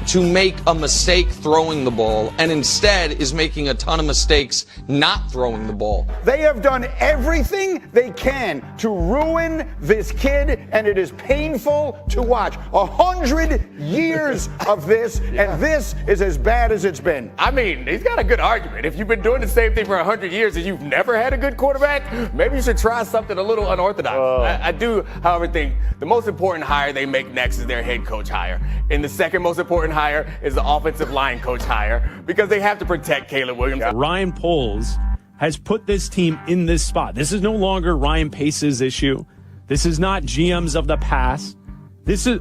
to make a mistake throwing the ball, and instead is making a ton of mistakes not throwing the ball. They have done everything they can to ruin this kid, and it is painful to watch. 100 years of this, and this is as bad as it's been. I mean, he's got a good argument. If you've been doing the same thing for 100 years and you've never had a good quarterback, maybe you should try something a little unorthodox. I do, however, think the most important hire they make next is their head coach hire. And the second most important hire is the offensive line coach hire, because they have to protect Caleb Williams. Ryan Poles has put this team in this spot. This is no longer Ryan Pace's issue. This is not GMs of the past.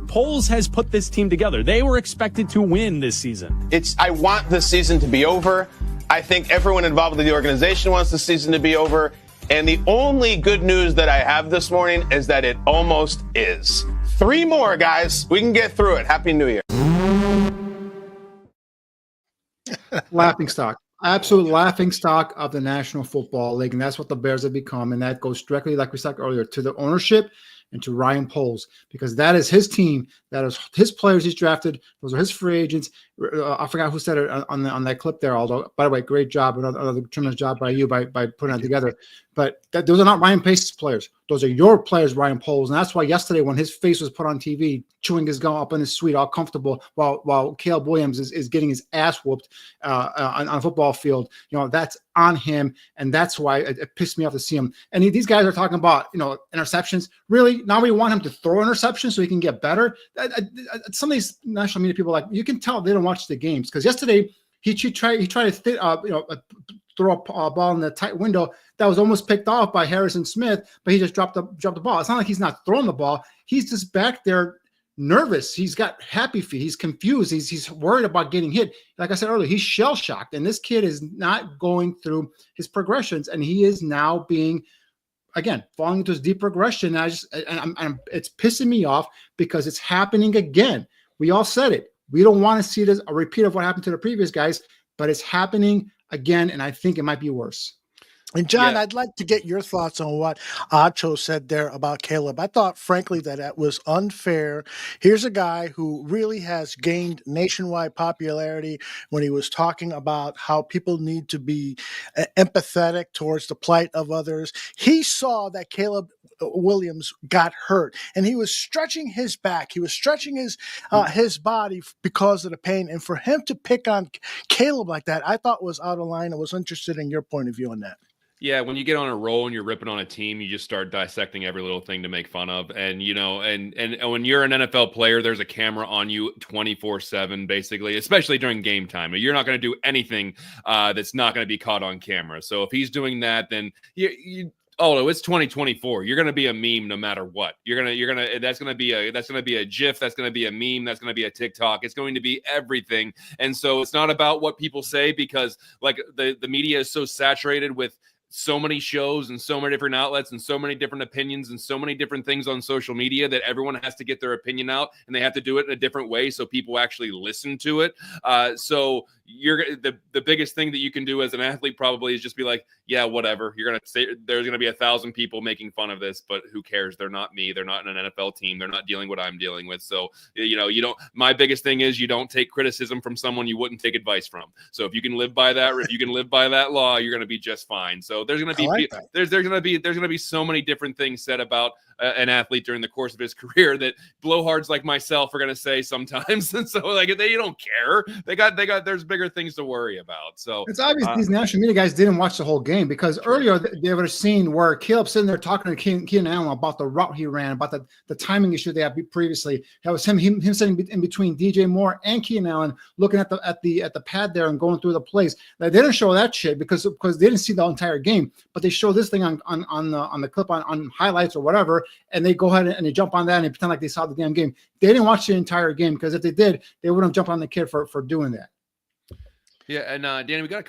Poles has put this team together. They were expected to win this season. I want this season to be over. I think everyone involved with the organization wants the season to be over. And the only good news that I have this morning is that it almost is. 3 more, guys. We can get through it. Happy New Year. Laughing stock. Absolute laughing stock of the National Football League. And that's what the Bears have become. And that goes directly, like we said earlier, to the ownership and to Ryan Poles, because that is his team. That is his players he's drafted. Those are his free agents. I forgot who said it on that clip there, although, by the way, great job. Another tremendous job by you by putting that together. But those are not Ryan Pace's players. Those are your players, Ryan Poles. And that's why yesterday when his face was put on TV, chewing his gum up in his suite, all comfortable, while Caleb Williams is getting his ass whooped on a football field, that's on him. And that's why it pissed me off to see him. And these guys are talking about, interceptions. Really? Now we want him to throw interceptions so he can get better? Some of these national media people, you can tell they don't watch the games, because yesterday he tried to throw a ball in the tight window that was almost picked off by Harrison Smith, but he just dropped the ball. It's not like he's not throwing the ball. He's just back there nervous. He's got happy feet. He's confused. He's worried about getting hit. Like I said earlier, he's shell shocked, and this kid is not going through his progressions, and he is now being, again, falling into his deep progression. It's pissing me off because it's happening again. We all said it. We don't want to see this a repeat of what happened to the previous guys, but it's happening again, and I think it might be worse. And John, I'd like to get your thoughts on what Acho said there about Caleb. I thought, frankly, that was unfair. Here's a guy who really has gained nationwide popularity when he was talking about how people need to be empathetic towards the plight of others. He saw that Caleb Williams got hurt, and he was stretching his back. He was stretching his body because of the pain. And for him to pick on Caleb like that, I thought was out of line. I was interested in your point of view on that. Yeah, when you get on a roll and you're ripping on a team, you just start dissecting every little thing to make fun of. And, and when you're an NFL player, there's a camera on you 24/7, basically, especially during game time. You're not going to do anything that's not going to be caught on camera. So if he's doing that, then it's 2024. You're going to be a meme no matter what. That's going to be a GIF. That's going to be a meme. That's going to be a TikTok. It's going to be everything. And so it's not about what people say, because the media is so saturated with so many shows and so many different outlets and so many different opinions and so many different things on social media that everyone has to get their opinion out, and they have to do it in a different way so people actually listen to it. So the biggest thing that you can do as an athlete probably is just be like, yeah, whatever. You're going to say there's going to be 1,000 people making fun of this, but who cares? They're not me. They're not in an NFL team. They're not dealing what I'm dealing with. So, my biggest thing is you don't take criticism from someone you wouldn't take advice from. So if you can live by that, or if you can live by that law, you're going to be just fine. So there's going to be, there's going to be so many different things said about an athlete during the course of his career that blowhards like myself are going to say sometimes. And so they don't care. There's bigger things to worry about. So it's obvious these national media guys didn't watch the whole game, because earlier they would have seen where Caleb sitting there talking to Keenan Allen about the route he ran, about the timing issue they had previously. That was him sitting in between DJ Moore and Keenan Allen, looking at the pad there and going through the plays. They didn't show that shit because they didn't see the entire game, but they show this thing on the clip on highlights or whatever, and they go ahead and they jump on that and they pretend like they saw the damn game. They didn't watch the entire game, because if they did, they wouldn't have jumped on the kid for doing that. Yeah, and Danny, we got a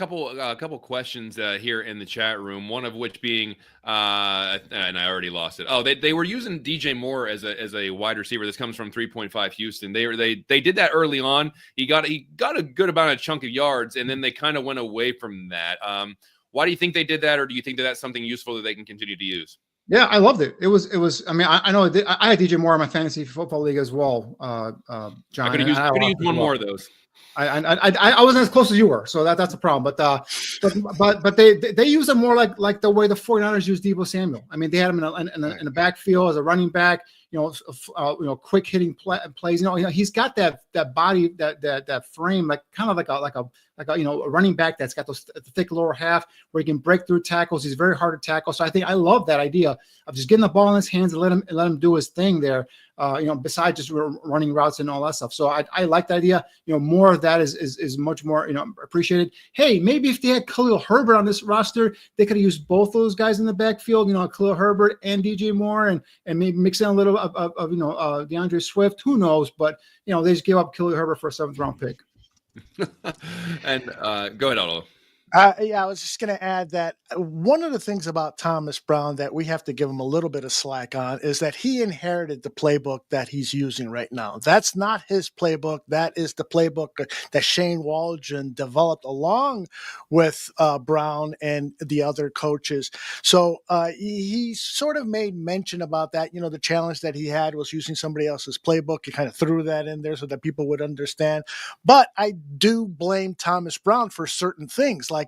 couple questions here in the chat room. One of which being, and I already lost it. Oh, they were using DJ Moore as a wide receiver. This comes from 3.5 Houston. They did that early on. He got a good amount of chunk of yards, and then they kind of went away from that. Why do you think they did that, or do you think that that's something useful that they can continue to use? Yeah, I loved it. It was. I mean, I know I had DJ Moore in my fantasy football league as well, John. I could have used one more of those. I wasn't as close as you were, so that's a problem. But they use him more like the way the 49ers use Deebo Samuel. I mean, they had him in the backfield as a running back. Quick hitting plays. He's got that body, that frame, like kind of like a running back that's got those thick lower half where he can break through tackles. He's very hard to tackle. So I love that idea of just getting the ball in his hands and let him do his thing there. Besides just running routes and all that stuff. So I like the idea. More of that is much more appreciated. Hey, maybe if they had Khalil Herbert on this roster, they could have used both those guys in the backfield. Khalil Herbert and DJ Moore, and maybe mix in a little of DeAndre Swift. Who knows? But they just gave up Khalil Herbert for a 7th round pick. And go ahead, Otto. I was just going to add that one of the things about Thomas Brown that we have to give him a little bit of slack on is that he inherited the playbook that he's using right now. That's not his playbook. That is the playbook that Shane Waldron developed along with Brown and the other coaches. So he sort of made mention about that. The challenge that he had was using somebody else's playbook. He kind of threw that in there so that people would understand. But I do blame Thomas Brown for certain things. Like,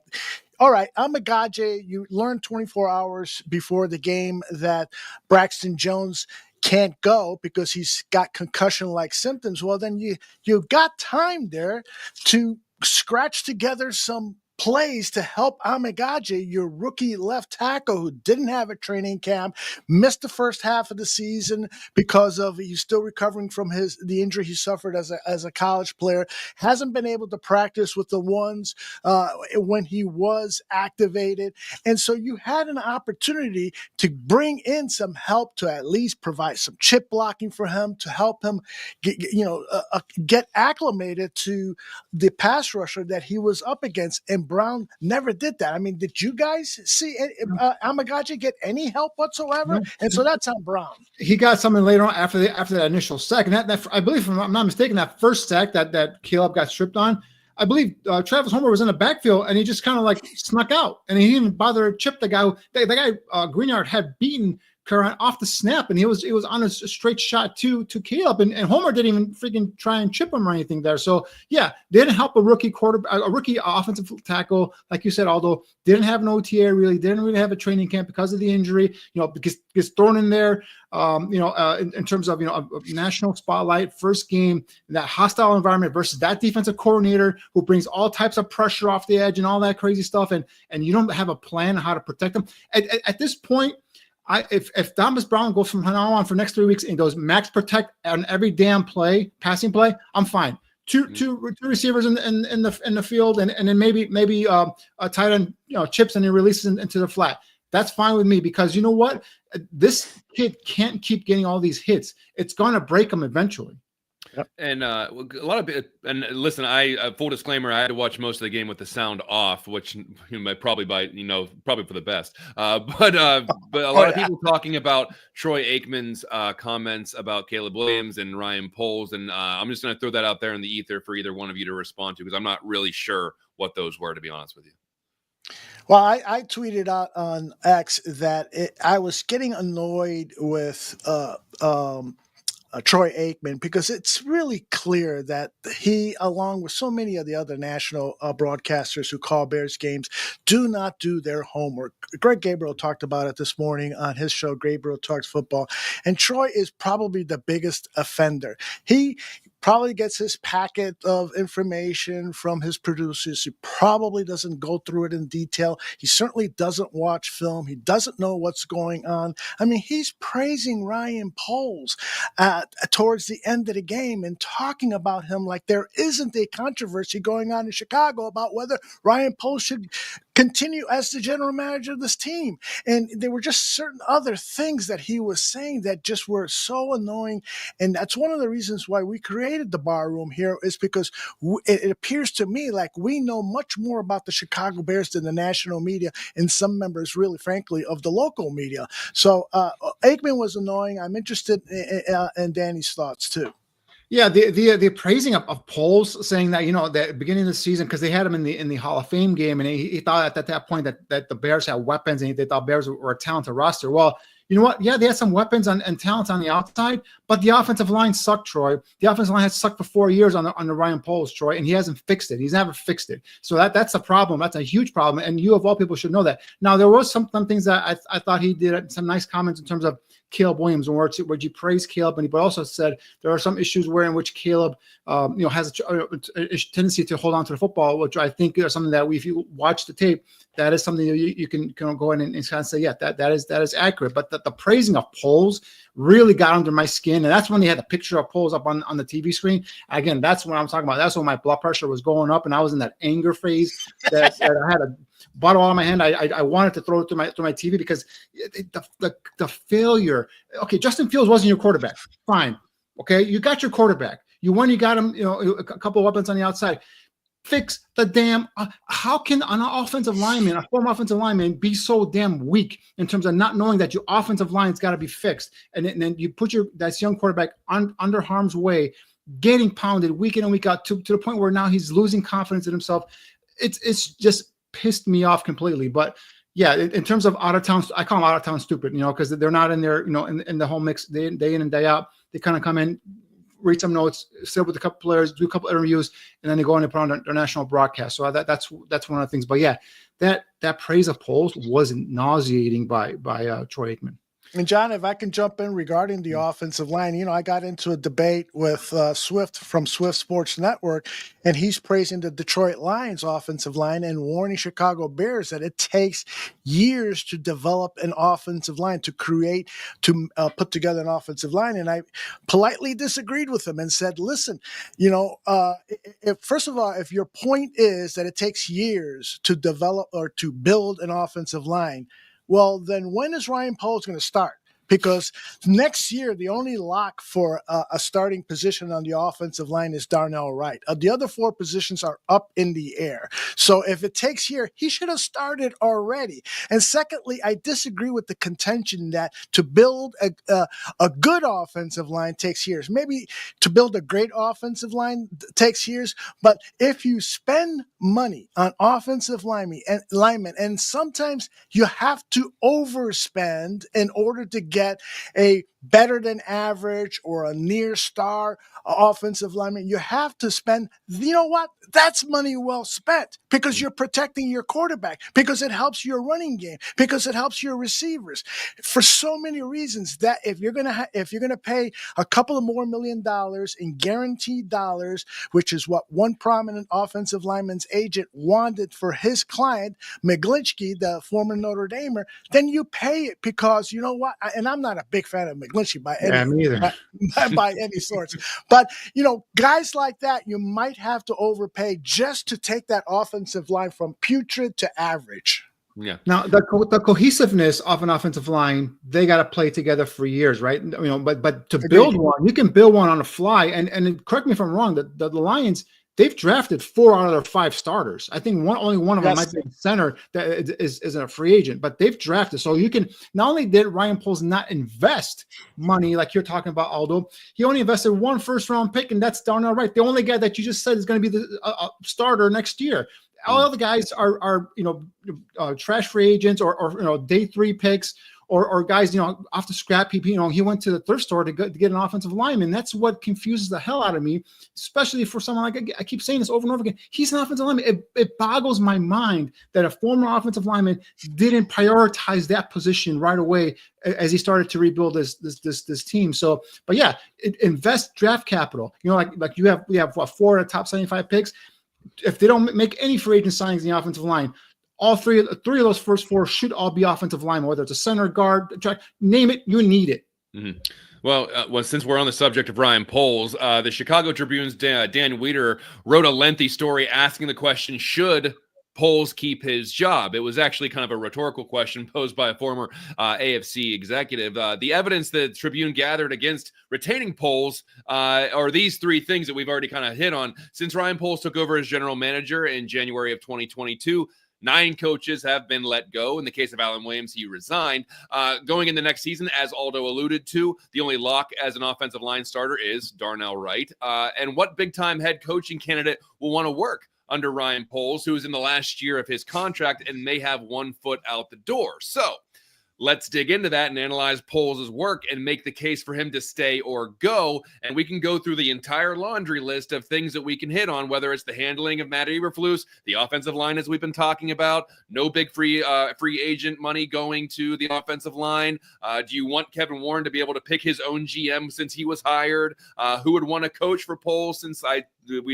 all right, Amagaje, you learned 24 hours before the game that Braxton Jones can't go because he's got concussion-like symptoms. Well, then you've got time there to scratch together some plays to help Amagaje, your rookie left tackle who didn't have a training camp, missed the first half of the season because of he's still recovering from the injury he suffered as a college player, hasn't been able to practice with the ones when he was activated. And so you had an opportunity to bring in some help to at least provide some chip blocking for him, to help him get acclimated to the pass rusher that he was up against. And Brown never did that. I mean, did you guys see Amagaje get any help whatsoever? No. And so that's on Brown. He got something later on after that initial sack. And that I believe, if I'm not mistaken, that first sack that Caleb got stripped on, I believe Travis Homer was in the backfield and he just kind of like snuck out and he didn't bother to chip the guy. The guy Greenyard had beaten Curran off the snap, and it was on a straight shot to Caleb, and Homer didn't even freaking try and chip him or anything there. So yeah, didn't help a rookie offensive tackle, like you said, although didn't have an OTA really, didn't really have a training camp because of the injury. Because gets thrown in there, in terms of a national spotlight, first game, that hostile environment versus that defensive coordinator who brings all types of pressure off the edge and all that crazy stuff, and you don't have a plan on how to protect them. At this point, if Thomas Brown goes from now on for the next 3 weeks and goes max protect on every damn play, passing play, I'm fine. Two receivers in the field, and then maybe a tight end chips and he releases into the flat. That's fine with me, because you know what? This kid can't keep getting all these hits. It's gonna break him eventually. Yep. And a lot of and listen, I full disclaimer, I had to watch most of the game with the sound off, which probably probably for the best. But a lot of people talking about Troy Aikman's comments about Caleb Williams and Ryan Poles, and I'm just going to throw that out there in the ether for either one of you to respond to, because I'm not really sure what those were, to be honest with you. Well, I tweeted out on X that I was getting annoyed with Troy Aikman, because it's really clear that he, along with so many of the other national broadcasters who call Bears games, do not do their homework. Greg Gabriel talked about it this morning on his show, Gabriel Talks Football, and Troy is probably the biggest offender. He probably gets his packet of information from his producers. He probably doesn't go through it in detail. He certainly doesn't watch film. He doesn't know what's going on. I mean, he's praising Ryan Poles towards the end of the game and talking about him like there isn't a controversy going on in Chicago about whether Ryan Poles should continue as the general manager of this team. And there were just certain other things that he was saying that just were so annoying. And that's one of the reasons why we created the bar room here, is because it appears to me like we know much more about the Chicago Bears than the national media, and some members, really, frankly, of the local media. So Aikman was annoying. I'm interested in Danny's thoughts too. Yeah, the praising of Poles, saying that, that at the beginning of the season, because they had him in the Hall of Fame game, and he thought at that point that the Bears had weapons, and they thought Bears were a talented roster. Well, you know what? Yeah, they had some weapons and talent on the outside, but the offensive line sucked, Troy. The offensive line has sucked for 4 years under Ryan Poles, Troy, and he hasn't fixed it. He's never fixed it. So that's a problem. That's a huge problem, and you of all people should know that. Now, there was some things that I thought he did some nice comments in terms of Caleb Williams, where you praise Caleb, but also said there are some issues in which Caleb, has a tendency to hold on to the football, which I think is something that if you watch the tape, that is something that you can go in and kind of say, yeah, that is accurate. But the praising of Poles really got under my skin, and that's when they had the picture of Poles up on the TV screen. Again, that's what I'm talking about. That's when my blood pressure was going up, and I was in that anger phase that I had a bottle on my hand. I wanted to throw it through my TV because the failure. Okay, Justin Fields wasn't your quarterback. Fine. Okay, you got your quarterback. You got him. A couple of weapons on the outside. Fix the damn. How can an offensive lineman, a former offensive lineman, be so damn weak in terms of not knowing that your offensive line's got to be fixed, and then you put that young quarterback under harm's way, getting pounded week in and week out to the point where now he's losing confidence in himself. It's just pissed me off completely. But yeah, in terms of out of town, I call them out of town stupid, because they're not in there, in the whole mix day in and day out. They kind of come in, read some notes, sit with a couple players, do a couple interviews, and then they go on and put on their national broadcast. So that's one of the things. But yeah, that praise of Poles was nauseating by Troy Aikman. And John, if I can jump in regarding the offensive line, I got into a debate with Swift from Swift Sports Network, and he's praising the Detroit Lions offensive line and warning Chicago Bears that it takes years to develop an offensive line, to put together an offensive line. And I politely disagreed with him and said, listen, first of all, if your point is that it takes years to develop or to build an offensive line, well, then when is Ryan Poles going to start? Because next year, the only lock for a starting position on the offensive line is Darnell Wright. The other 4 positions are up in the air. So if it takes here, he should have started already. And secondly, I disagree with the contention that to build a good offensive line takes years. Maybe to build a great offensive line takes years. But if you spend money on offensive linemen, and sometimes you have to overspend in order to get a better than average or a near star offensive lineman, you have to spend, that's money well spent, because you're protecting your quarterback, because it helps your running game, because it helps your receivers, for so many reasons, that if you're going to pay a couple of more $1 million in guaranteed dollars, which is what one prominent offensive lineman's agent wanted for his client, McGlinchey, the former Notre Damer, then you pay it, because you know what? And I'm not a big fan of McGlinchey by any sorts. But, guys like that, you might have to overpay just to take that offensive line from putrid to average. Yeah. Now, the cohesiveness of an offensive line, they got to play together for years, right? But to build one, you can build one on the fly. And correct me if I'm wrong, the Lions, they've drafted 4 out of their 5 starters. I think only one of them might be a center that is a free agent, but they've drafted. So you can, not only did Ryan Poles not invest money like you're talking about, Aldo, he only invested 1 first-round pick, and that's Darnell Wright. The only guy that you just said is going to be the starter next year. All other guys are trash free agents or day 3 picks. Or guys, off the scrap heap, he went to the thrift store to get an offensive lineman. That's what confuses the hell out of me, especially for someone like, I keep saying this over and over again. He's an offensive lineman. It boggles my mind that a former offensive lineman didn't prioritize that position right away as he started to rebuild this team. So, but yeah, invest draft capital. Like we have 4 of the top 75 picks. If they don't make any free agent signings in the offensive line, all three of those first 4 should all be offensive linemen, whether it's a center, guard, track, name it, you need it. Mm-hmm. Well, since we're on the subject of Ryan Poles, the Chicago Tribune's Dan Wiederer wrote a lengthy story asking the question, should Poles keep his job? It was actually kind of a rhetorical question posed by a former AFC executive. The evidence that Tribune gathered against retaining Poles are these 3 things that we've already kind of hit on. Since Ryan Poles took over as general manager in January of 2022, 9 coaches have been let go. In the case of Alan Williams, he resigned. Going in the next season, as Aldo alluded to, the only lock as an offensive line starter is Darnell Wright. And what big-time head coaching candidate will want to work under Ryan Poles, who is in the last year of his contract and may have one foot out the door? So let's dig into that and analyze Poles' work and make the case for him to stay or go. And we can go through the entire laundry list of things that we can hit on, whether it's the handling of Matt Eberflus, the offensive line, as we've been talking about, no big free agent money going to the offensive line. Do you want Kevin Warren to be able to pick his own GM since he was hired? Who would want to coach for Poles since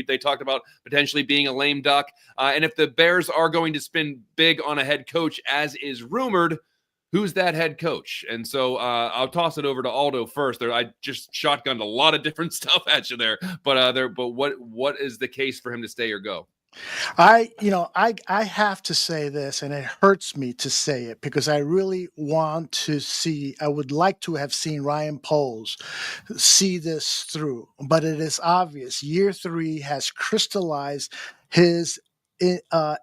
they talked about potentially being a lame duck? And if the Bears are going to spend big on a head coach, as is rumored, who's that head coach? And so I'll toss it over to Aldo first. I just shotgunned a lot of different stuff at you there, but what is the case for him to stay or go? I have to say this, and it hurts me to say it because I really I would like to have seen Ryan Poles see this through, but it is obvious year 3 has crystallized his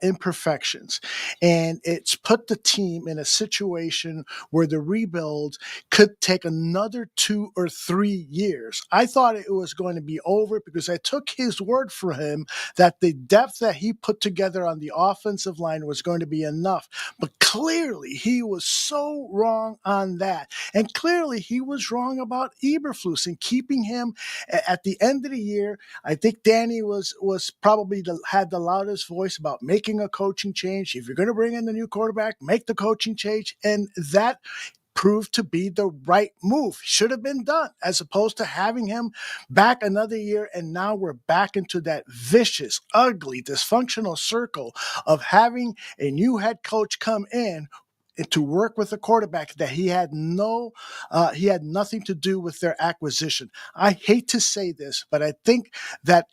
imperfections, and it's put the team in a situation where the rebuild could take another 2 or 3 years. I thought it was going to be over because I took his word for him that the depth that he put together on the offensive line was going to be enough. But clearly he was so wrong on that. And clearly he was wrong about Eberflus and keeping him at the end of the year. I think Danny was probably had the loudest voice about making a coaching change. If you're going to bring in the new quarterback, make the coaching change. And that proved to be the right move. Should have been done, as opposed to having him back another year. And now we're back into that vicious, ugly, dysfunctional circle of having a new head coach come in to work with a quarterback that he had nothing to do with their acquisition. I hate to say this, but I think that,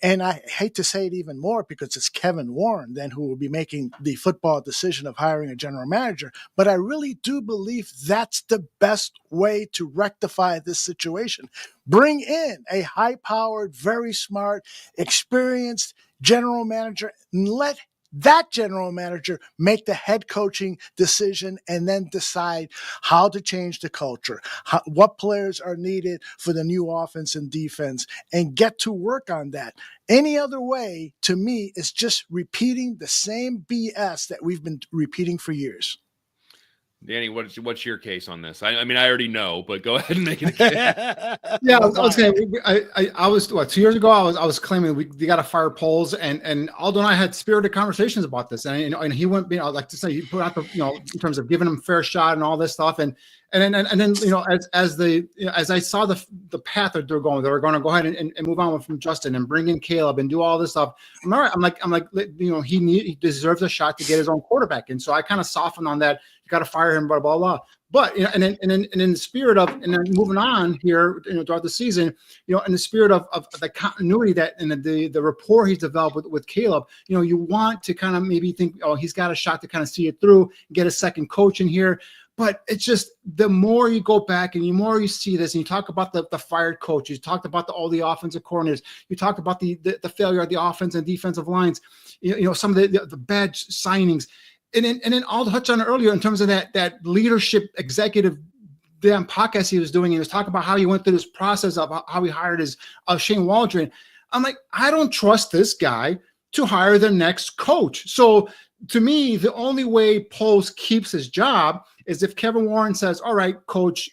and I hate to say it even more because it's Kevin Warren then who will be making the football decision of hiring a general manager, but I really do believe that's the best way to rectify this situation. Bring in a high-powered, very smart, experienced general manager and let that general manager make the head coaching decision and then decide how to change the culture, what players are needed for the new offense and defense, and get to work on that. Any other way, to me, is just repeating the same BS that we've been repeating for years. Danny, what's your case on this? I mean, I already know, but go ahead and make it a case. Yeah, I was saying, I was 2 years ago. I was claiming we got to fire Poles, and Aldo and I had spirited conversations about this, and he went, like to say, he put out the, in terms of giving him a fair shot and all this stuff, and then as I saw the path that they're going, they were going to go ahead and move on from Justin and bring in Caleb and do all this stuff. I'm all right. I'm like, he deserves a shot to get his own quarterback, and so I kind of softened on that. You got to fire him, blah blah blah. But and in the spirit of, and then moving on here, throughout the season, in the spirit of the continuity that and the rapport he's developed with Caleb, you want to kind of maybe think, oh, he's got a shot to kind of see it through, get a second coach in here. But it's just the more you go back and the more you see this, and you talk about the fired coaches, you talked about all the offensive coordinators, you talked about the failure of the offense and defensive lines, some of the bad signings. And then I'll touch on it earlier in terms of that leadership executive damn podcast he was doing. He was talking about how he went through this process of how he hired his Shane Waldron. I'm like, I don't trust this guy to hire the next coach. So to me, the only way Poles keeps his job is if Kevin Warren says, all right, Coach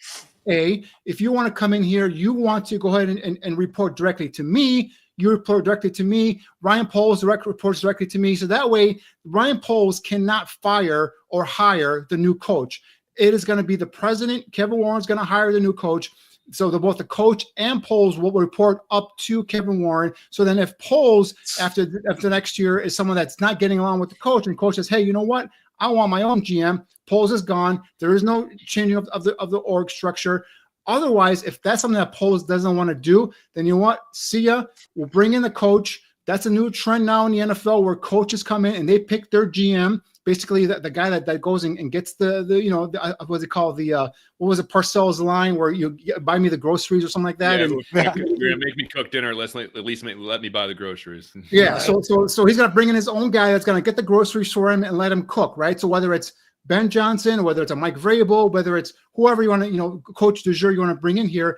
A, if you want to come in here, you want to go ahead and report directly to me. You report directly to me. Ryan Poles reports directly to me. So that way, Ryan Poles cannot fire or hire the new coach. It is going to be the president. Kevin Warren's going to hire the new coach. So both the coach and Poles will report up to Kevin Warren. So then if Poles, after next year, is someone that's not getting along with the coach, and coach says, hey, you know what? I want my own GM. Poles is gone. There is no changing of the org structure. Otherwise, if that's something that Poles doesn't want to do, then you know what? See ya. We'll bring in the coach. That's a new trend now in the NFL where coaches come in and they pick their GM basically the guy that goes and gets what's it called, what was it, Parcells line, where you buy me the groceries or something like that. Yeah, you're gonna make me cook dinner. At least let me buy the groceries. Yeah, so he's gonna bring in his own guy that's gonna get the groceries for him and let him cook, right? So whether it's Ben Johnson, whether it's a Mike Vrabel, whether it's whoever you want to, coach du jour you want to bring in here,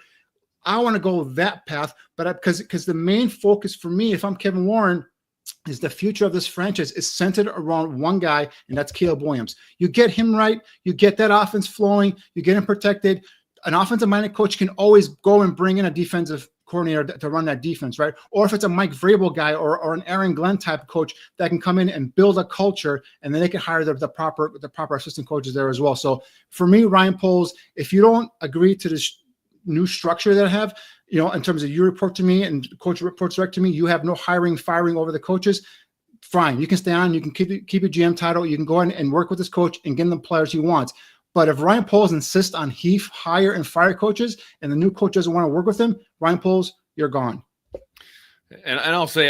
I want to go that path. But because the main focus for me, if I'm Kevin Warren, is the future of this franchise is centered around one guy, and that's Caleb Williams. You get him right, you get that offense flowing, you get him protected. An offensive-minded coach can always go and bring in a defensive coordinator to run that defense, right? Or if it's a Mike Vrabel guy or an Aaron Glenn type coach that can come in and build a culture, and then they can hire the proper assistant coaches there as well. So for me, Ryan Poles, if you don't agree to this new structure that I have, in terms of you report to me and coach reports direct to me, you have no hiring, firing over the coaches, fine. You can stay on, you can keep your GM title, you can go in and work with this coach and get him the players he wants. But if Ryan Poles insists on he hire and fire coaches and the new coach doesn't want to work with him, Ryan Poles, you're gone. And I'll say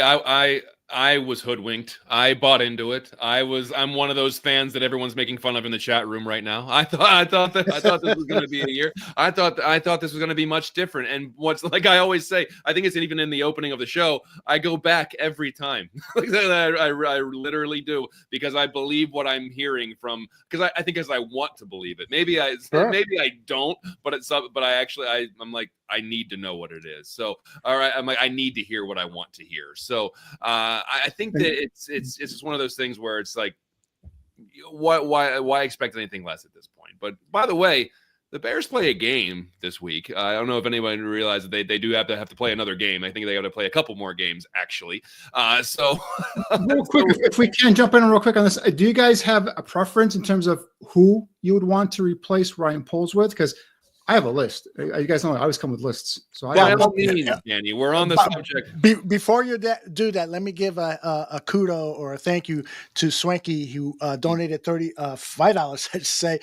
I was hoodwinked. I bought into it. I'm one of those fans that everyone's making fun of in the chat room right now. I thought this was going to be a year. I thought this was going to be much different. And what's, like I always say, I think it's even in the opening of the show, I go back every time. I literally do, because I believe what I'm hearing from, because I think as I want to believe it. Maybe I don't, but I'm like, I need to know what it is. So, all right, I'm like, I need to hear what I want to hear. So, I think that it's just one of those things where it's like, why expect anything less at this point? But by the way, the Bears play a game this week. I don't know if anybody realized that they do have to play another game. I think they got to play a couple more games, actually. So, real quick, if we can jump in real quick on this, do you guys have a preference in terms of who you would want to replace Ryan Poles with? Because I have a list. You guys know I always come with lists. So Danny, we're on the subject. Before you do that, let me give a kudo or a thank you to Swanky, who donated $5. I'd say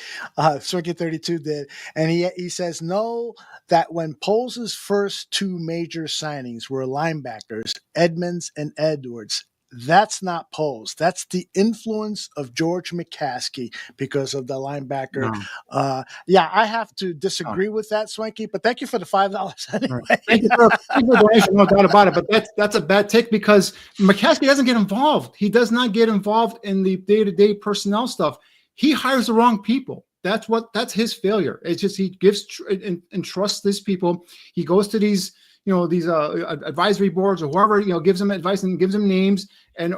Swanky 32 did, and he says that when Poles' first two major signings were linebackers, Edmonds and Edwards. That's not Poles. That's the influence of George McCaskey because of the linebacker. No. I have to disagree with that, Swanky, but thank you for the $5 anyway. Thank you for the donation, no doubt about it. But that's a bad take because McCaskey doesn't get involved. He does not get involved in the day-to-day personnel stuff. He hires the wrong people. That's his failure. It's just he gives and trusts these people. He goes to these advisory boards or whoever, gives them advice and gives them names,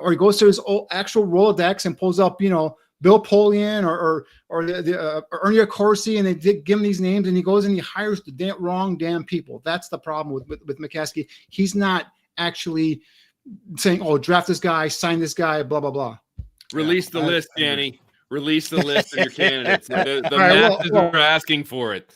or he goes to his actual Rolodex and pulls up, Bill Polian or Ernie Corsi, and they give him these names, and he goes and he hires the wrong damn people. That's the problem with McCaskey. He's not actually saying, "Oh, draft this guy, sign this guy," blah blah blah. Release the list, Danny. Release the list of your candidates. The masses are asking for it.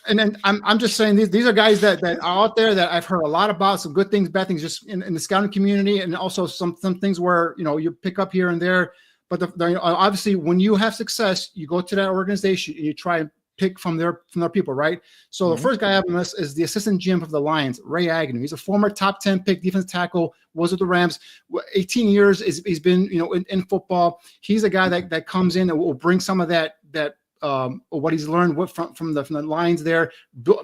And then I'm just saying these are guys that are out there that I've heard a lot about, some good things, bad things, just in the scouting community, and also some things where you pick up here and there. But obviously, when you have success, you go to that organization and you try and pick from their people, right? So the first guy I have on this is the assistant GM of the Lions, Ray Agnew. He's a former top 10 pick defensive tackle, was with the Rams. 18 years he's been in football. He's a guy that comes in and will bring some of that what he's learned from the lines there,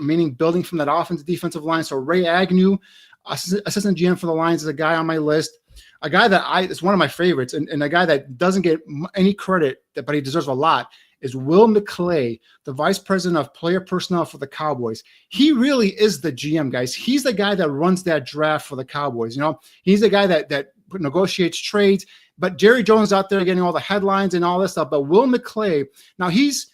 meaning building from that offensive defensive line. So Ray Agnew, assistant GM for the Lions, is a guy on my list. A guy that is one of my favorites, and a guy that doesn't get any credit, but he deserves a lot, is Will McClay, the vice president of player personnel for the Cowboys. He really is the GM, guys. He's the guy that runs that draft for the Cowboys. He's the guy that negotiates trades. But Jerry Jones out there getting all the headlines and all this stuff. But Will McClay, now he's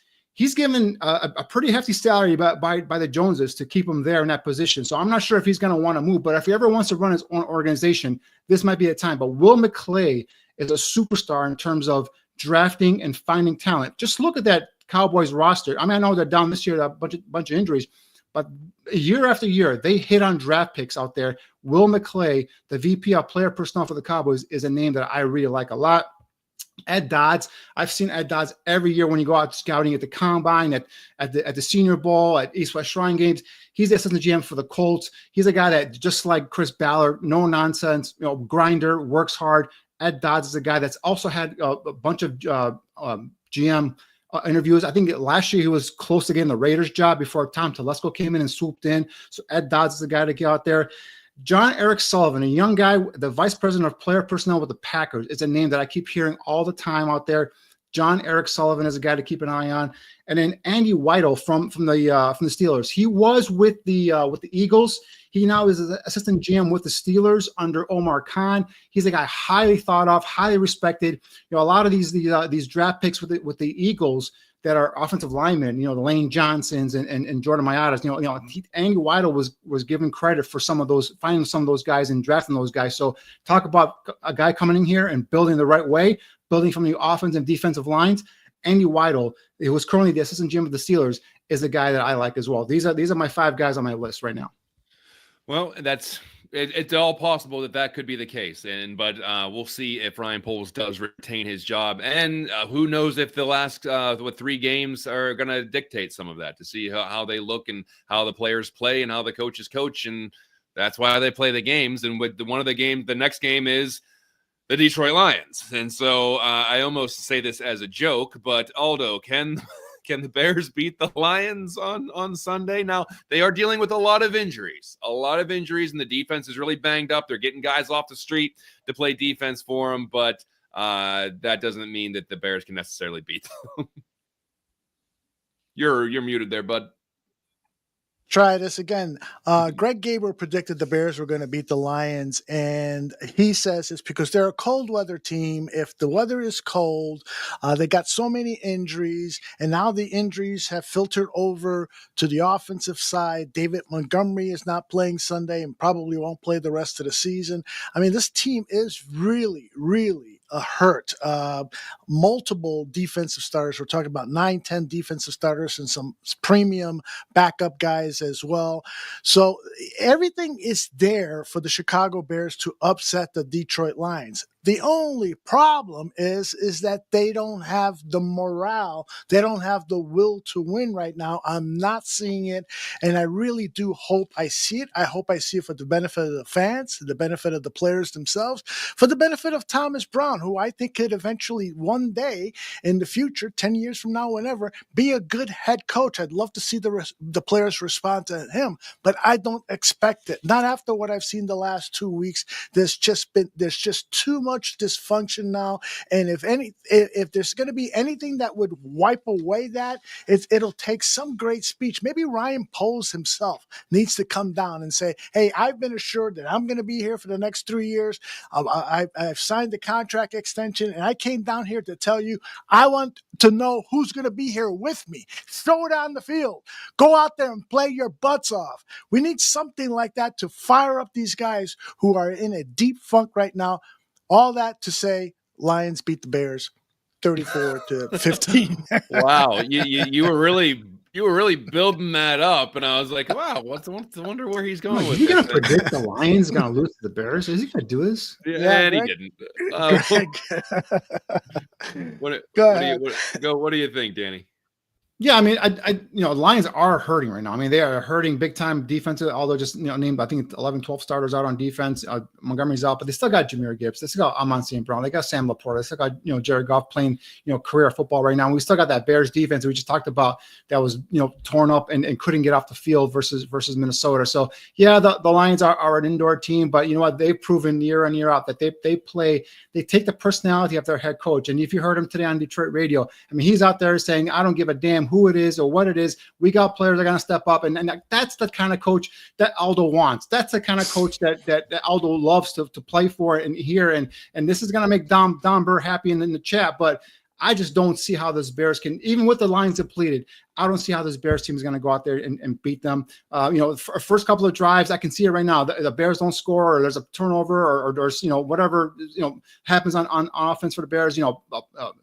given a pretty hefty salary by the Joneses to keep him there in that position. So I'm not sure if he's going to want to move. But if he ever wants to run his own organization, this might be the time. But Will McClay is a superstar in terms of drafting and finding talent. Just look at that Cowboys roster. I mean, I know they're down this year, a bunch of injuries. But year after year, they hit on draft picks out there. Will McClay, the VP of player personnel for the Cowboys, is a name that I really like a lot. Ed Dodds, I've seen Ed Dodds every year when you go out scouting at the Combine, at the Senior Bowl, at East West Shrine games. He's the assistant GM for the Colts. He's a guy that, just like Chris Ballard, no nonsense, grinder, works hard. Ed Dodds is a guy that's also had a bunch of GM interviews. I think last year he was close to getting the Raiders job before Tom Telesco came in and swooped in. So Ed Dodds is the guy to get out there. John Eric Sullivan, a young guy, the vice president of player personnel with the Packers, is a name that I keep hearing all the time out there. John Eric Sullivan is a guy to keep an eye on. And then Andy Weidel from the Steelers. He was with the Eagles. He now is an assistant GM with the Steelers under Omar Khan. He's a guy highly thought of, highly respected. A lot of these draft picks with the Eagles that are offensive linemen, the Lane Johnsons and Jordan Maiatas, Andy Weidel was given credit for finding some of those guys and drafting those guys. So talk about a guy coming in here and building the right way, building from the offense and defensive lines. Andy Weidel, who was currently the assistant GM of the Steelers, is the guy that I like as well. These are my 5 guys on my list right now. Well, it's all possible that could be the case, but we'll see if Ryan Poles does retain his job, and who knows if the last 3 games are going to dictate some of that, to see how they look and how the players play and how the coaches coach, and that's why they play the games. And with the next game is the Detroit Lions, and so I almost say this as a joke, but Aldo, can the Bears beat the Lions on Sunday? Now, they are dealing with a lot of injuries, and the defense is really banged up. They're getting guys off the street to play defense for them, but that doesn't mean that the Bears can necessarily beat them. You're muted there, bud. Try this again. Greg Gaber predicted the Bears were going to beat the Lions, and he says it's because they're a cold weather team. If the weather is cold, they got so many injuries, and now the injuries have filtered over to the offensive side. David Montgomery is not playing Sunday and probably won't play the rest of the season. I mean, this team is really, really hurt. Multiple defensive starters. We're talking about 9-10 defensive starters and some premium backup guys as well. So everything is there for the Chicago Bears to upset the Detroit Lions. The only problem is that they don't have the morale. They don't have the will to win right now. I'm not seeing it, and I really do hope I see it. I hope I see it for the benefit of the fans, the benefit of the players themselves, for the benefit of Thomas Brown, who I think could eventually one day in the future, 10 years from now, whenever, be a good head coach. I'd love to see the players respond to him, but I don't expect it. Not after what I've seen the last 2 weeks. There's just too much dysfunction now, and if there's going to be anything that would wipe away that, it'll take some great speech. Maybe Ryan Poles himself needs to come down and say, hey, I've been assured that I'm going to be here for the next 3 years. I've signed the contract extension, and I came down here to tell you I want to know who's going to be here with me. Throw it on the field. Go out there and play your butts off. We need something like that to fire up these guys who are in a deep funk right now. All that to say, Lions beat the Bears 34-15. Wow, you were really building that up, and I was like, wow, I wonder where he's going with this. Is he going to predict the Lions going to lose to the Bears? Is he going to do this? Yeah, and he didn't. What do you think, Danny? Yeah, I mean, Lions are hurting right now. I mean, they are hurting big time defensive, although just, named, I think 11, 12 starters out on defense. Montgomery's out, but they still got Jahmyr Gibbs. They still got Amon St. Brown. They got Sam Laporta. They still got, Jared Goff playing, career football right now. And we still got that Bears defense that we just talked about that was, torn up and couldn't get off the field versus Minnesota. So, yeah, the Lions are an indoor team, but you know what? They've proven year in, year out that they take the personality of their head coach. And if you heard him today on Detroit radio, I mean, he's out there saying, I don't give a damn who it is or what it is. We got players that are going to step up. And that's the kind of coach that Aldo wants. That's the kind of coach that Aldo loves to play for and hear. And this is going to make Don Burr happy in the chat. But I just don't see how this Bears can, even with the Lions depleted, I don't see how this Bears team is going to go out there and beat them. First couple of drives, I can see it right now. The Bears don't score, or there's a turnover, or there's, whatever, happens on offense for the Bears,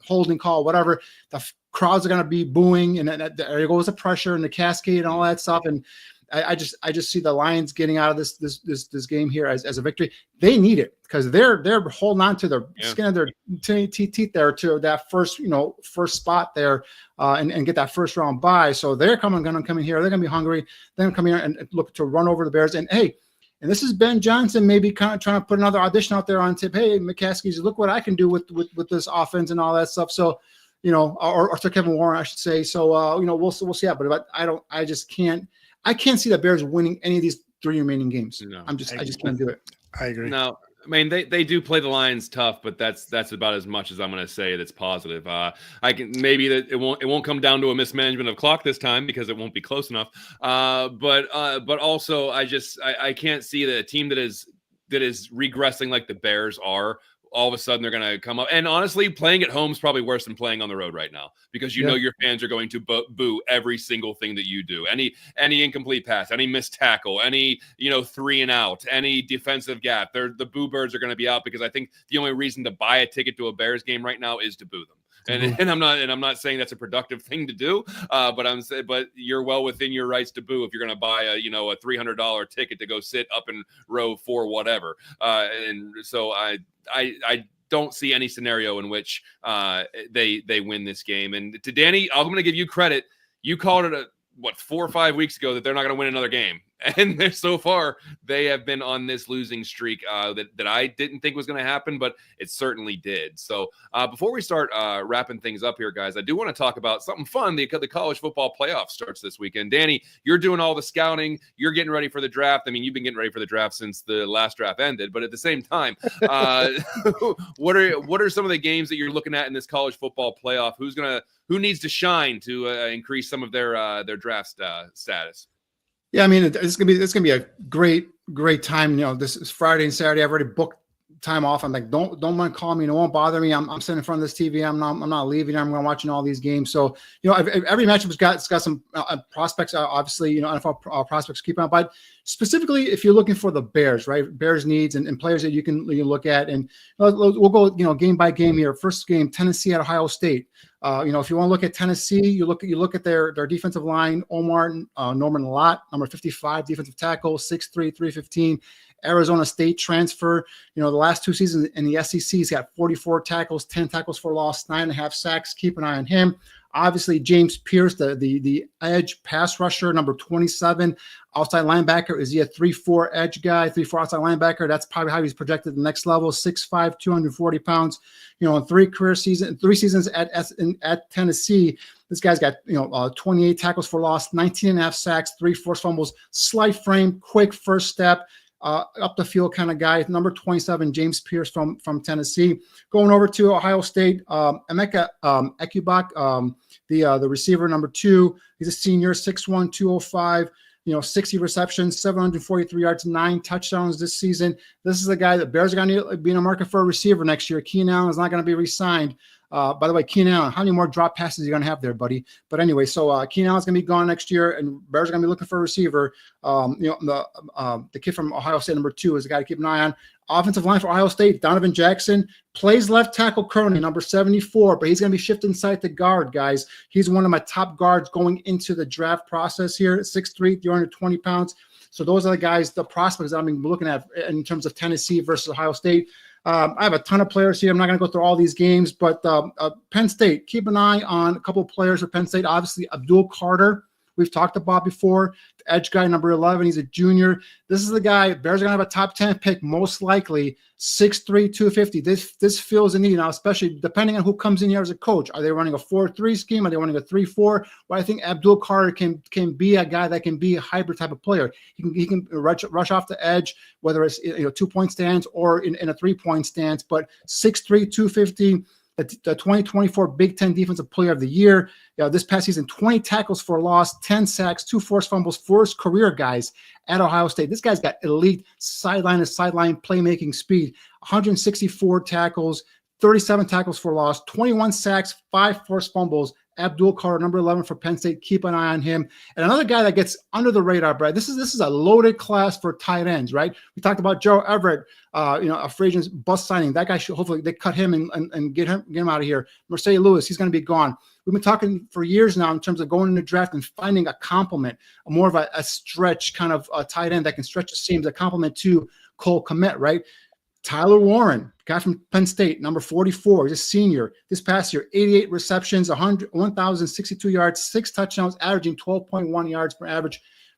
holding call, whatever. The crowds are going to be booing, and there goes the pressure and the cascade and all that stuff. And I just see the Lions getting out of this game here as a victory. They need it because they're holding on to their skin of their teeth there to that first spot there and get that first round bye. So they're going to come in here. They're going to be hungry. They're going to come here and look to run over the Bears. And hey, And this is Ben Johnson maybe kind of trying to put another audition out there on tip. Hey, McCaskey's, look what I can do with this offense and all that stuff. So, or to Kevin Warren, I should say. So, we'll see. But I can't see the Bears winning any of these 3 remaining games. No, I just can't do it. I agree. No, I mean they do play the Lions tough, but that's about as much as I'm going to say that's positive. I can maybe that it won't come down to a mismanagement of clock this time because it won't be close enough. But also I can't see the team that is regressing like the Bears are. All of a sudden they're going to come up. And honestly, playing at home is probably worse than playing on the road right now because you know your fans are going to boo every single thing that you do. Any incomplete pass, any missed tackle, any 3 and out, any defensive gap. The boo birds are going to be out because I think the only reason to buy a ticket to a Bears game right now is to boo them. And I'm not saying that's a productive thing to do, but you're well within your rights to boo if you're going to buy a $300 ticket to go sit up in row 4 whatever. And so I don't see any scenario in which they win this game. And to Danny, I'm going to give you credit. You called it 4 or 5 weeks ago that they're not going to win another game. And so far, they have been on this losing streak that I didn't think was going to happen, but it certainly did. So before we start wrapping things up here, guys, I do want to talk about something fun. The college football playoff starts this weekend. Danny, you're doing all the scouting. You're getting ready for the draft. I mean, you've been getting ready for the draft since the last draft ended. But at the same time, what are some of the games that you're looking at in this college football playoff? Who needs to shine to increase some of their draft status? Yeah, I mean, it's gonna be a great time. This is Friday and Saturday. I've already booked time off. I'm like, don't mind calling me. It won't bother me. I'm sitting in front of this TV. I'm not leaving. I'm watching all these games. So every matchup's got some prospects. Obviously, NFL prospects keep on. But specifically, if you're looking for the Bears, right? Bears needs and players that you can look at, and we'll go game by game here. First game, Tennessee at Ohio State. If you want to look at Tennessee, you look at their defensive line. Norman Lott, number 55, defensive tackle, 6'3", 315. Arizona State transfer. The last 2 seasons in the SEC, he's got 44 tackles, 10 tackles for loss, 9.5 sacks. Keep an eye on him. Obviously, James Pierce, the edge pass rusher, number 27, outside linebacker. Is he a 3-4 edge guy, 3-4 outside linebacker? That's probably how he's projected the next level. 6'5", 240 pounds. In 3 seasons at Tennessee, this guy's got 28 tackles for loss, 19.5 sacks, 3 forced fumbles, slight frame, quick first step. Up the field kind of guy. Number 27, James Pierce from Tennessee. Going over to Ohio State, Emeka Ekubak, the receiver, number 2. He's a senior, 6'1", 205. 60 receptions, 743 yards, 9 touchdowns this season. This is the guy that Bears are going to be in the market for a receiver next year. Keenan Allen is not going to be re-signed. By the way, Keenan Allen, how many more drop passes are you going to have there, buddy? But anyway, so Keenan Allen's going to be gone next year, and Bears are going to be looking for a receiver. The kid from Ohio State, number 2, is a guy to keep an eye on. Offensive line for Ohio State, Donovan Jackson plays left tackle currently, number 74, but he's going to be shifted inside the guard, guys. He's one of my top guards going into the draft process here, 6'3", 320 pounds. So those are the guys, the prospects that I'm looking at in terms of Tennessee versus Ohio State. I have a ton of players here. I'm not going to go through all these games, but Penn State, keep an eye on a couple of players for Penn State. Obviously, Abdul Carter, we've talked about before. The edge guy, number 11, he's a junior. This is the guy, Bears are going to have a top 10 pick, most likely, 6'3", 250. This fills a need now, especially depending on who comes in here as a coach. Are they running a 4-3 scheme? Are they running a 3-4? Well, I think Abdul Carter can be a guy that can be a hybrid type of player. He can rush off the edge, whether it's 2-point stance or in a 3-point stance. But 6'3", 250. The 2024 Big Ten Defensive Player of the Year. This past season, 20 tackles for loss, 10 sacks, 2 forced fumbles for his career, guys, at Ohio State. This guy's got elite sideline-to-sideline playmaking speed, 164 tackles, 37 tackles for loss, 21 sacks, 5 forced fumbles. Abdul Carter, number 11 for Penn State. Keep an eye on him. And another guy that gets under the radar, Brad. This is a loaded class for tight ends, right? We talked about Joe Everett, a free agent's bust signing. That guy should hopefully they cut him and get him out of here. Mercedes Lewis, he's going to be gone. We've been talking for years now in terms of going into draft and finding a complement, more of a stretch kind of tight end that can stretch the seams, a complement to Cole Kmet, right? Tyler Warren, guy from Penn State, number 44, he's a senior. This past year, 88 receptions, 1,062 yards, 6 touchdowns, averaging 12.1 yards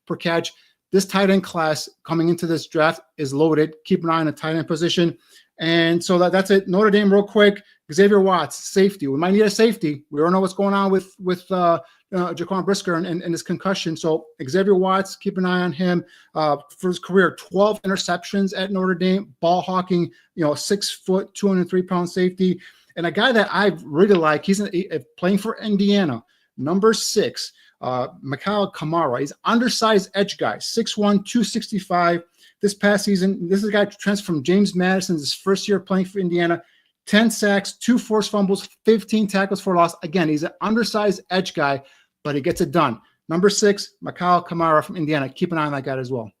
per catch. this tight end class coming into this draft is loaded. Keep an eye on the tight end position. And so that's it. Notre Dame real quick. Xavier Watts, safety. We might need a safety. We don't know what's going on with Jaquan Brisker and his concussion. So Xavier Watts, keep an eye on him. For his career, 12 interceptions at Notre Dame, ball hawking, 6 foot, 203-pound safety. And a guy that I really like, he's playing for Indiana, number 6, Mikhail Kamara. He's undersized edge guy, 6'1", 265. This past season, this is a guy transferred from James Madison's his first year playing for Indiana. 10 sacks, 2 forced fumbles, 15 tackles for loss. Again, he's an undersized edge guy, but he gets it done. Number 6, Mikhail Kamara from Indiana. Keep an eye on that guy as well.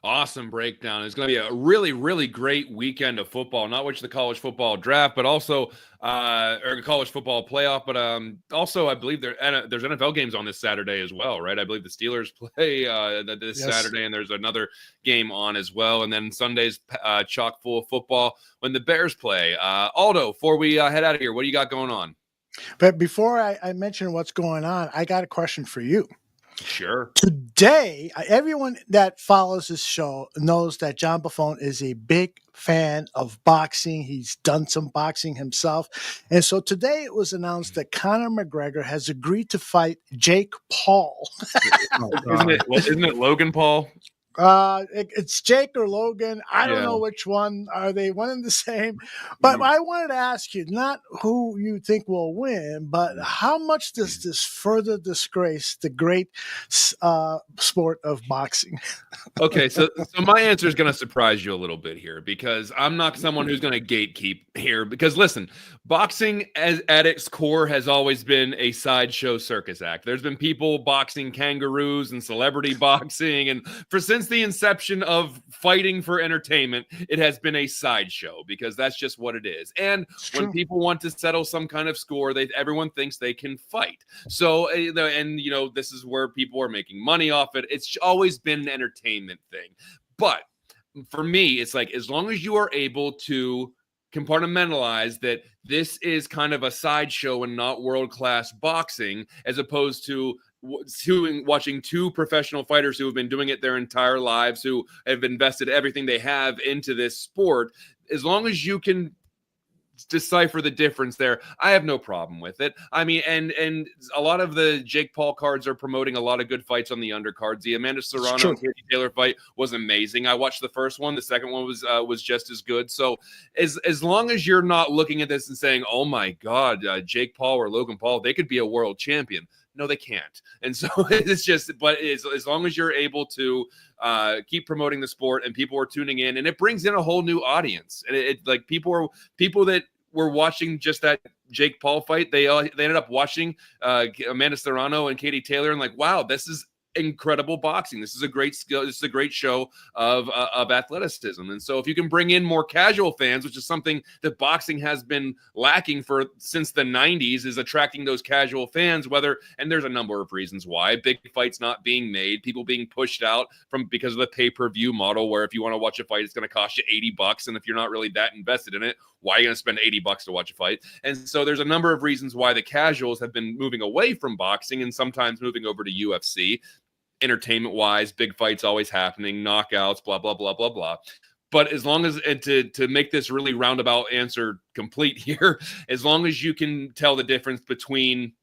Awesome breakdown. It's going to be a really, really great weekend of football, not just the college football draft, but also or college football playoff. But also, I believe there's NFL games on this Saturday as well, right? I believe the Steelers play this Saturday, and there's another game on as well. And then Sunday's chock full of football when the Bears play. Aldo, before we head out of here, what do you got going on? But before I mention what's going on, I got a question for you. Sure. Today, everyone that follows this show knows that John Buffone is a big fan of boxing. He's done some boxing himself. And so today it was announced that Conor McGregor has agreed to fight Jake Paul. Isn't it Logan Paul? It's Jake or Logan. I don't know which one. Are they one and the same? But I wanted to ask you, not who you think will win, but how much does this further disgrace the great sport of boxing? Okay, so my answer is going to surprise you a little bit here because I'm not someone who's going to gatekeep here. Because listen, boxing at its core has always been a sideshow circus act. There's been people boxing kangaroos and celebrity boxing, and since the inception of fighting for entertainment, it has been a sideshow because that's just what it is. And when people want to settle some kind of score, everyone thinks they can fight. So, this is where people are making money off it. It's always been an entertainment thing. But for me, it's like as long as you are able to compartmentalize that this is kind of a sideshow and not world-class boxing, as opposed to watching 2 professional fighters who have been doing it their entire lives, who have invested everything they have into this sport. As long as you can decipher the difference there, I have no problem with it. I mean, and a lot of the Jake Paul cards are promoting a lot of good fights on the undercards. The Amanda Serrano and Katie Taylor fight was amazing. I watched the first one. The second one was just as good. So as long as you're not looking at this and saying, oh my God, Jake Paul or Logan Paul, they could be a world champion. No, they can't. And so it's just, but as long as you're able to keep promoting the sport and people are tuning in, and it brings in a whole new audience. And it like people that were watching just that Jake Paul fight, they ended up watching Amanda Serrano and Katie Taylor and like, wow, this is incredible boxing. This is a great skill. This is a great show of athleticism. And so if you can bring in more casual fans, which is something that boxing has been lacking since the 90s, is attracting those casual fans, and there's a number of reasons why. Big fights not being made, people being pushed out because of the pay-per-view model, where if you want to watch a fight, it's going to cost you $80. And if you're not really that invested in it, why are you going to spend $80 to watch a fight? And so there's a number of reasons why the casuals have been moving away from boxing and sometimes moving over to UFC. Entertainment wise, big fights always happening, knockouts, blah, blah, blah, blah, blah. But as long as, and to make this really roundabout answer complete here, as long as you can tell the difference between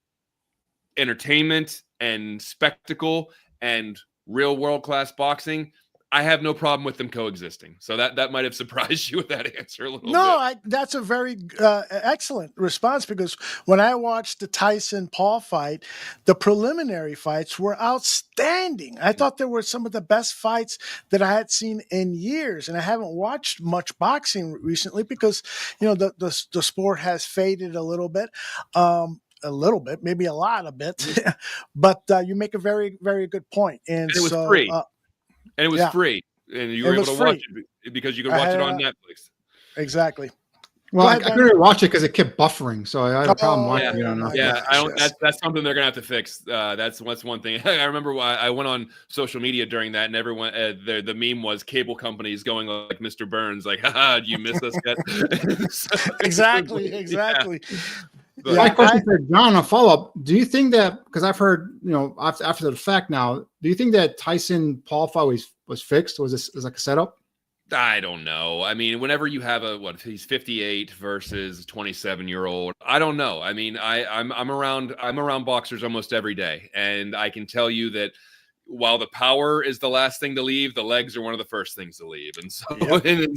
entertainment and spectacle and real world-class boxing, I have no problem with them coexisting. So that might have surprised you with that answer a little bit. That's a very excellent response, because when I watched the Tyson-Paul fight, the preliminary fights were outstanding. I thought they were some of the best fights that I had seen in years, and I haven't watched much boxing recently because, the sport has faded a little bit. Maybe a lot of bit, but you make a very, very good point. And it was free. And it was free, and you were able to watch it because you could watch it on Netflix. Exactly. Well, I couldn't watch it because it kept buffering, so I had a problem watching it on Netflix. Yeah, that's something they're gonna have to fix. That's one thing. I remember I went on social media during that, and everyone the meme was cable companies going like Mr. Burns, like, haha, do you miss us yet? Exactly. My question for John, a follow-up. Do you think that, because I've heard, after the fact now, do you think that Tyson-Paul fight was fixed? Was this like a setup? I don't know. I mean, whenever you have he's 58 versus 27-year-old, I don't know. I mean, I'm around boxers almost every day, and I can tell you that while the power is the last thing to leave, the legs are one of the first things to leave. And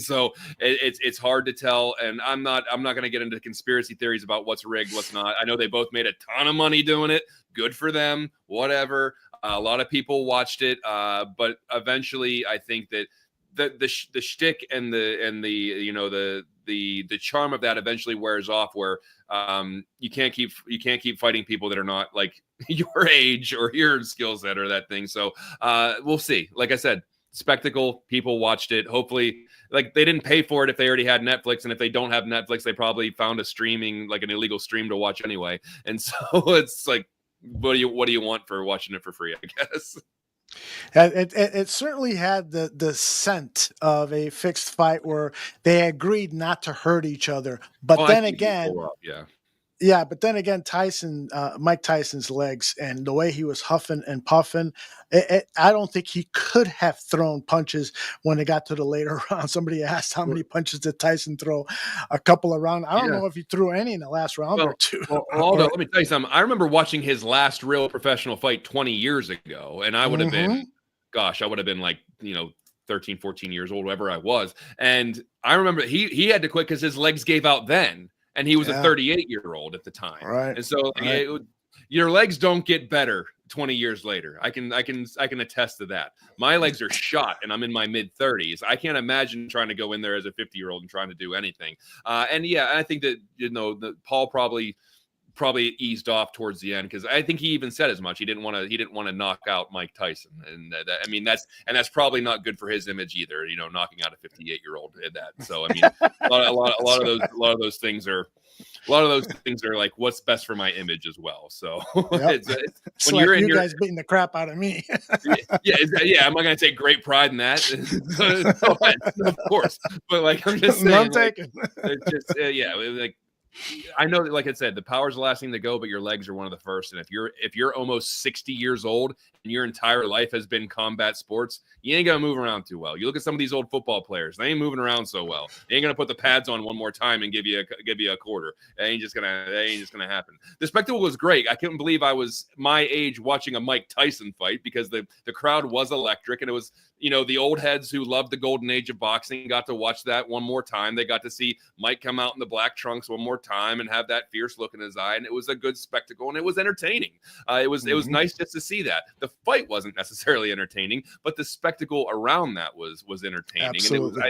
so, it's hard to tell. And I'm not going to get into conspiracy theories about what's rigged, what's not. I know they both made a ton of money doing it. Good for them. Whatever. A lot of people watched it. But eventually I think that the shtick and the charm of that eventually wears off, where you can't keep fighting people that are not like your age or your skill set or that thing. So we'll see. Like I said, spectacle. People watched it. Hopefully, like, they didn't pay for it if they already had Netflix, and if they don't have Netflix, they probably found an illegal stream to watch anyway. And so it's like, what do you want for watching it for free, I guess. It certainly had the scent of a fixed fight where they agreed not to hurt each other. But then again, but then again, Mike Tyson's legs and the way he was huffing and puffing, I don't think he could have thrown punches when it got to the later round. Somebody asked how many punches did Tyson throw? A couple of rounds. I don't know if he threw any in the last round or two. Well, Aldo, let me tell you something. I remember watching his last real professional fight 20 years ago, and I would have been, like, 13, 14 years old, whatever I was. And I remember he had to quit because his legs gave out then. And he was a 38-year-old at the time. Right. And so your legs don't get better 20 years later. I can attest to that. My legs are shot and I'm in my mid-30s. I can't imagine trying to go in there as a 50-year-old and trying to do anything. I think that, that Paul probably eased off towards the end, because I think he even said as much. He didn't want to knock out Mike Tyson, and that's probably not good for his image either. Knocking out a 58-year-old at that. So I mean, a lot of those things are like, what's best for my image as well. So it's when like you're guys beating the crap out of me. yeah. Am I going to take great pride in that? Of course, but like, I'm just saying, I'm taking. It's just like. I know that, like I said, the power's the last thing to go, but your legs are one of the first. And if you're almost 60 years old and your entire life has been combat sports, you ain't gonna move around too well. You look at some of these old football players; they ain't moving around so well. They ain't gonna put the pads on one more time and give you a quarter. That ain't just gonna happen. The spectacle was great. I couldn't believe I was my age watching a Mike Tyson fight, because the crowd was electric, and it was, the old heads who loved the golden age of boxing got to watch that one more time. They got to see Mike come out in the black trunks one more time and have that fierce look in his eye, and it was a good spectacle, and it was entertaining. It was nice just to see that. The fight wasn't necessarily entertaining, but the spectacle around that was entertaining. Absolutely.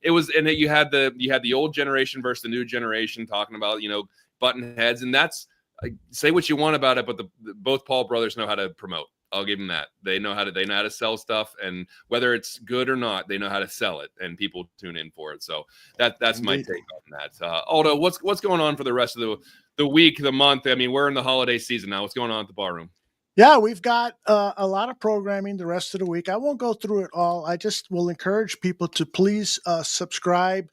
And you had the old generation versus the new generation talking about button heads, and that's, say what you want about it, but both Paul brothers know how to promote. I'll give them that. They know how to sell stuff, and whether it's good or not, they know how to sell it, and people tune in for it. So that's my take on that. Aldo, what's going on for the rest of the week, the month? I mean, we're in the holiday season now. What's going on at the barroom? Yeah, we've got a lot of programming the rest of the week. I won't go through it all. I just will encourage people to please subscribe.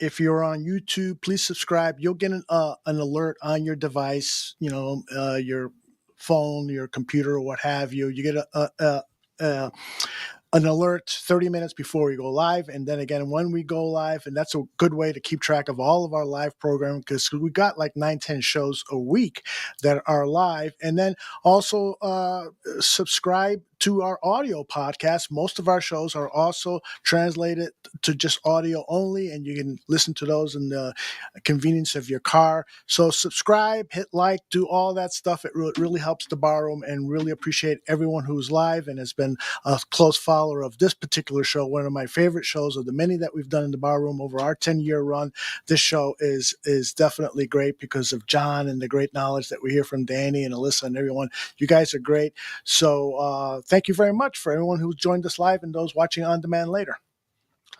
If you're on YouTube, please subscribe. You'll get an alert on your device, your phone, your computer, or what have you. You get an alert 30 minutes before we go live, and then again when we go live. And that's a good way to keep track of all of our live programming, because we got like 9-10 shows a week that are live. And then also subscribe to our audio podcast. Most of our shows are also translated to just audio only, and you can listen to those in the convenience of your car. So subscribe, hit like, do all that stuff. It really helps the barroom, and really appreciate everyone who's live and has been a close follower of this particular show. One of my favorite shows of the many that we've done in the barroom over our 10-year run. This show is definitely great because of John and the great knowledge that we hear from Danny and Alyssa and everyone. You guys are great. So thank you very much for everyone who's joined us live and those watching on demand later.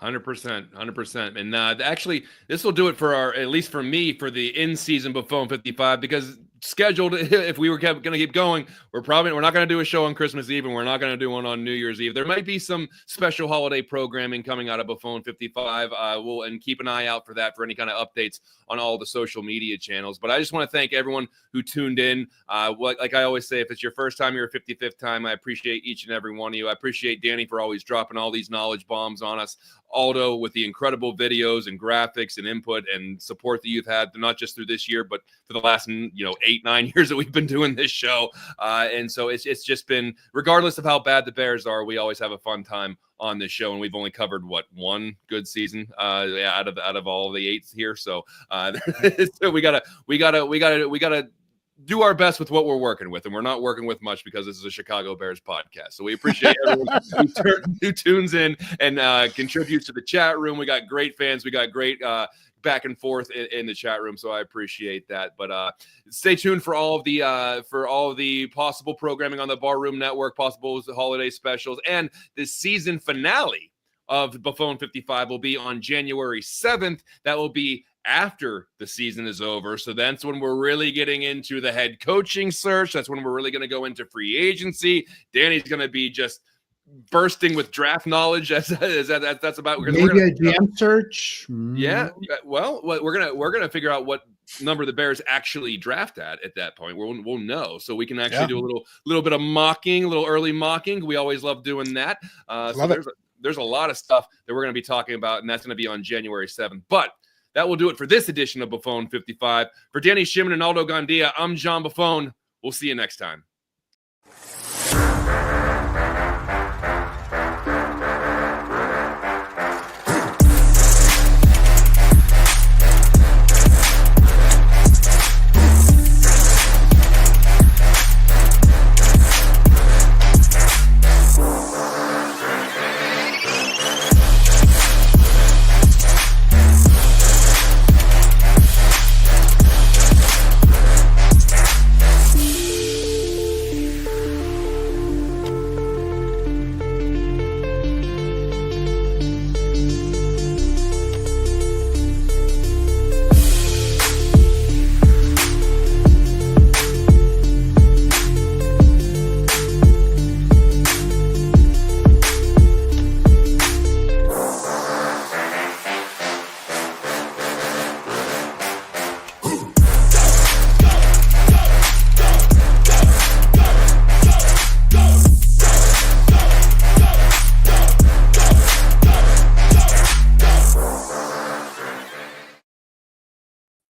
100%. And actually, this will do it for at least for me, for the in-season Buffone 55, because scheduled, if we were going to keep going, we're not going to do a show on Christmas Eve, and we're not going to do one on New Year's Eve. There might be some special holiday programming coming out of Buffone 55. And keep an eye out for that, for any kind of updates on all the social media channels. But I just want to thank everyone who tuned in. Like I always say, if it's your first time, your 55th time, I appreciate each and every one of you. I appreciate Danny for always dropping all these knowledge bombs on us. Aldo with the incredible videos and graphics and input and support that you've had, not just through this year, but for the last 8-9 years that we've been doing this show. And so it's just been, regardless of how bad the Bears are, we always have a fun time on this show, and we've only covered one good season out of all the 8 here. So, so we gotta do our best with what we're working with, and we're not working with much because this is a Chicago Bears podcast. So we appreciate everyone who tunes in and contributes to the chat room. We got great fans. We got great back and forth in the chat room, so I appreciate that. But stay tuned for all of the possible programming on the Barroom Network, possible holiday specials, and the season finale of Buffone 55 will be on January 7th. That will be after the season is over. So that's when we're really getting into the head coaching search. That's when we're really going to go into free agency. Danny's going to be just bursting with draft knowledge. That's about maybe a GM search. Yeah. Well, we're gonna figure out what number the Bears actually draft at that point. We'll know, so we can actually do a little bit of mocking, a little early mocking. We always love doing that. There's a lot of stuff that we're going to be talking about, and that's going to be on January 7th. But that will do it for this edition of Buffone 55. For Danny Shimon and Aldo Gandia, I'm John Buffone. We'll see you next time.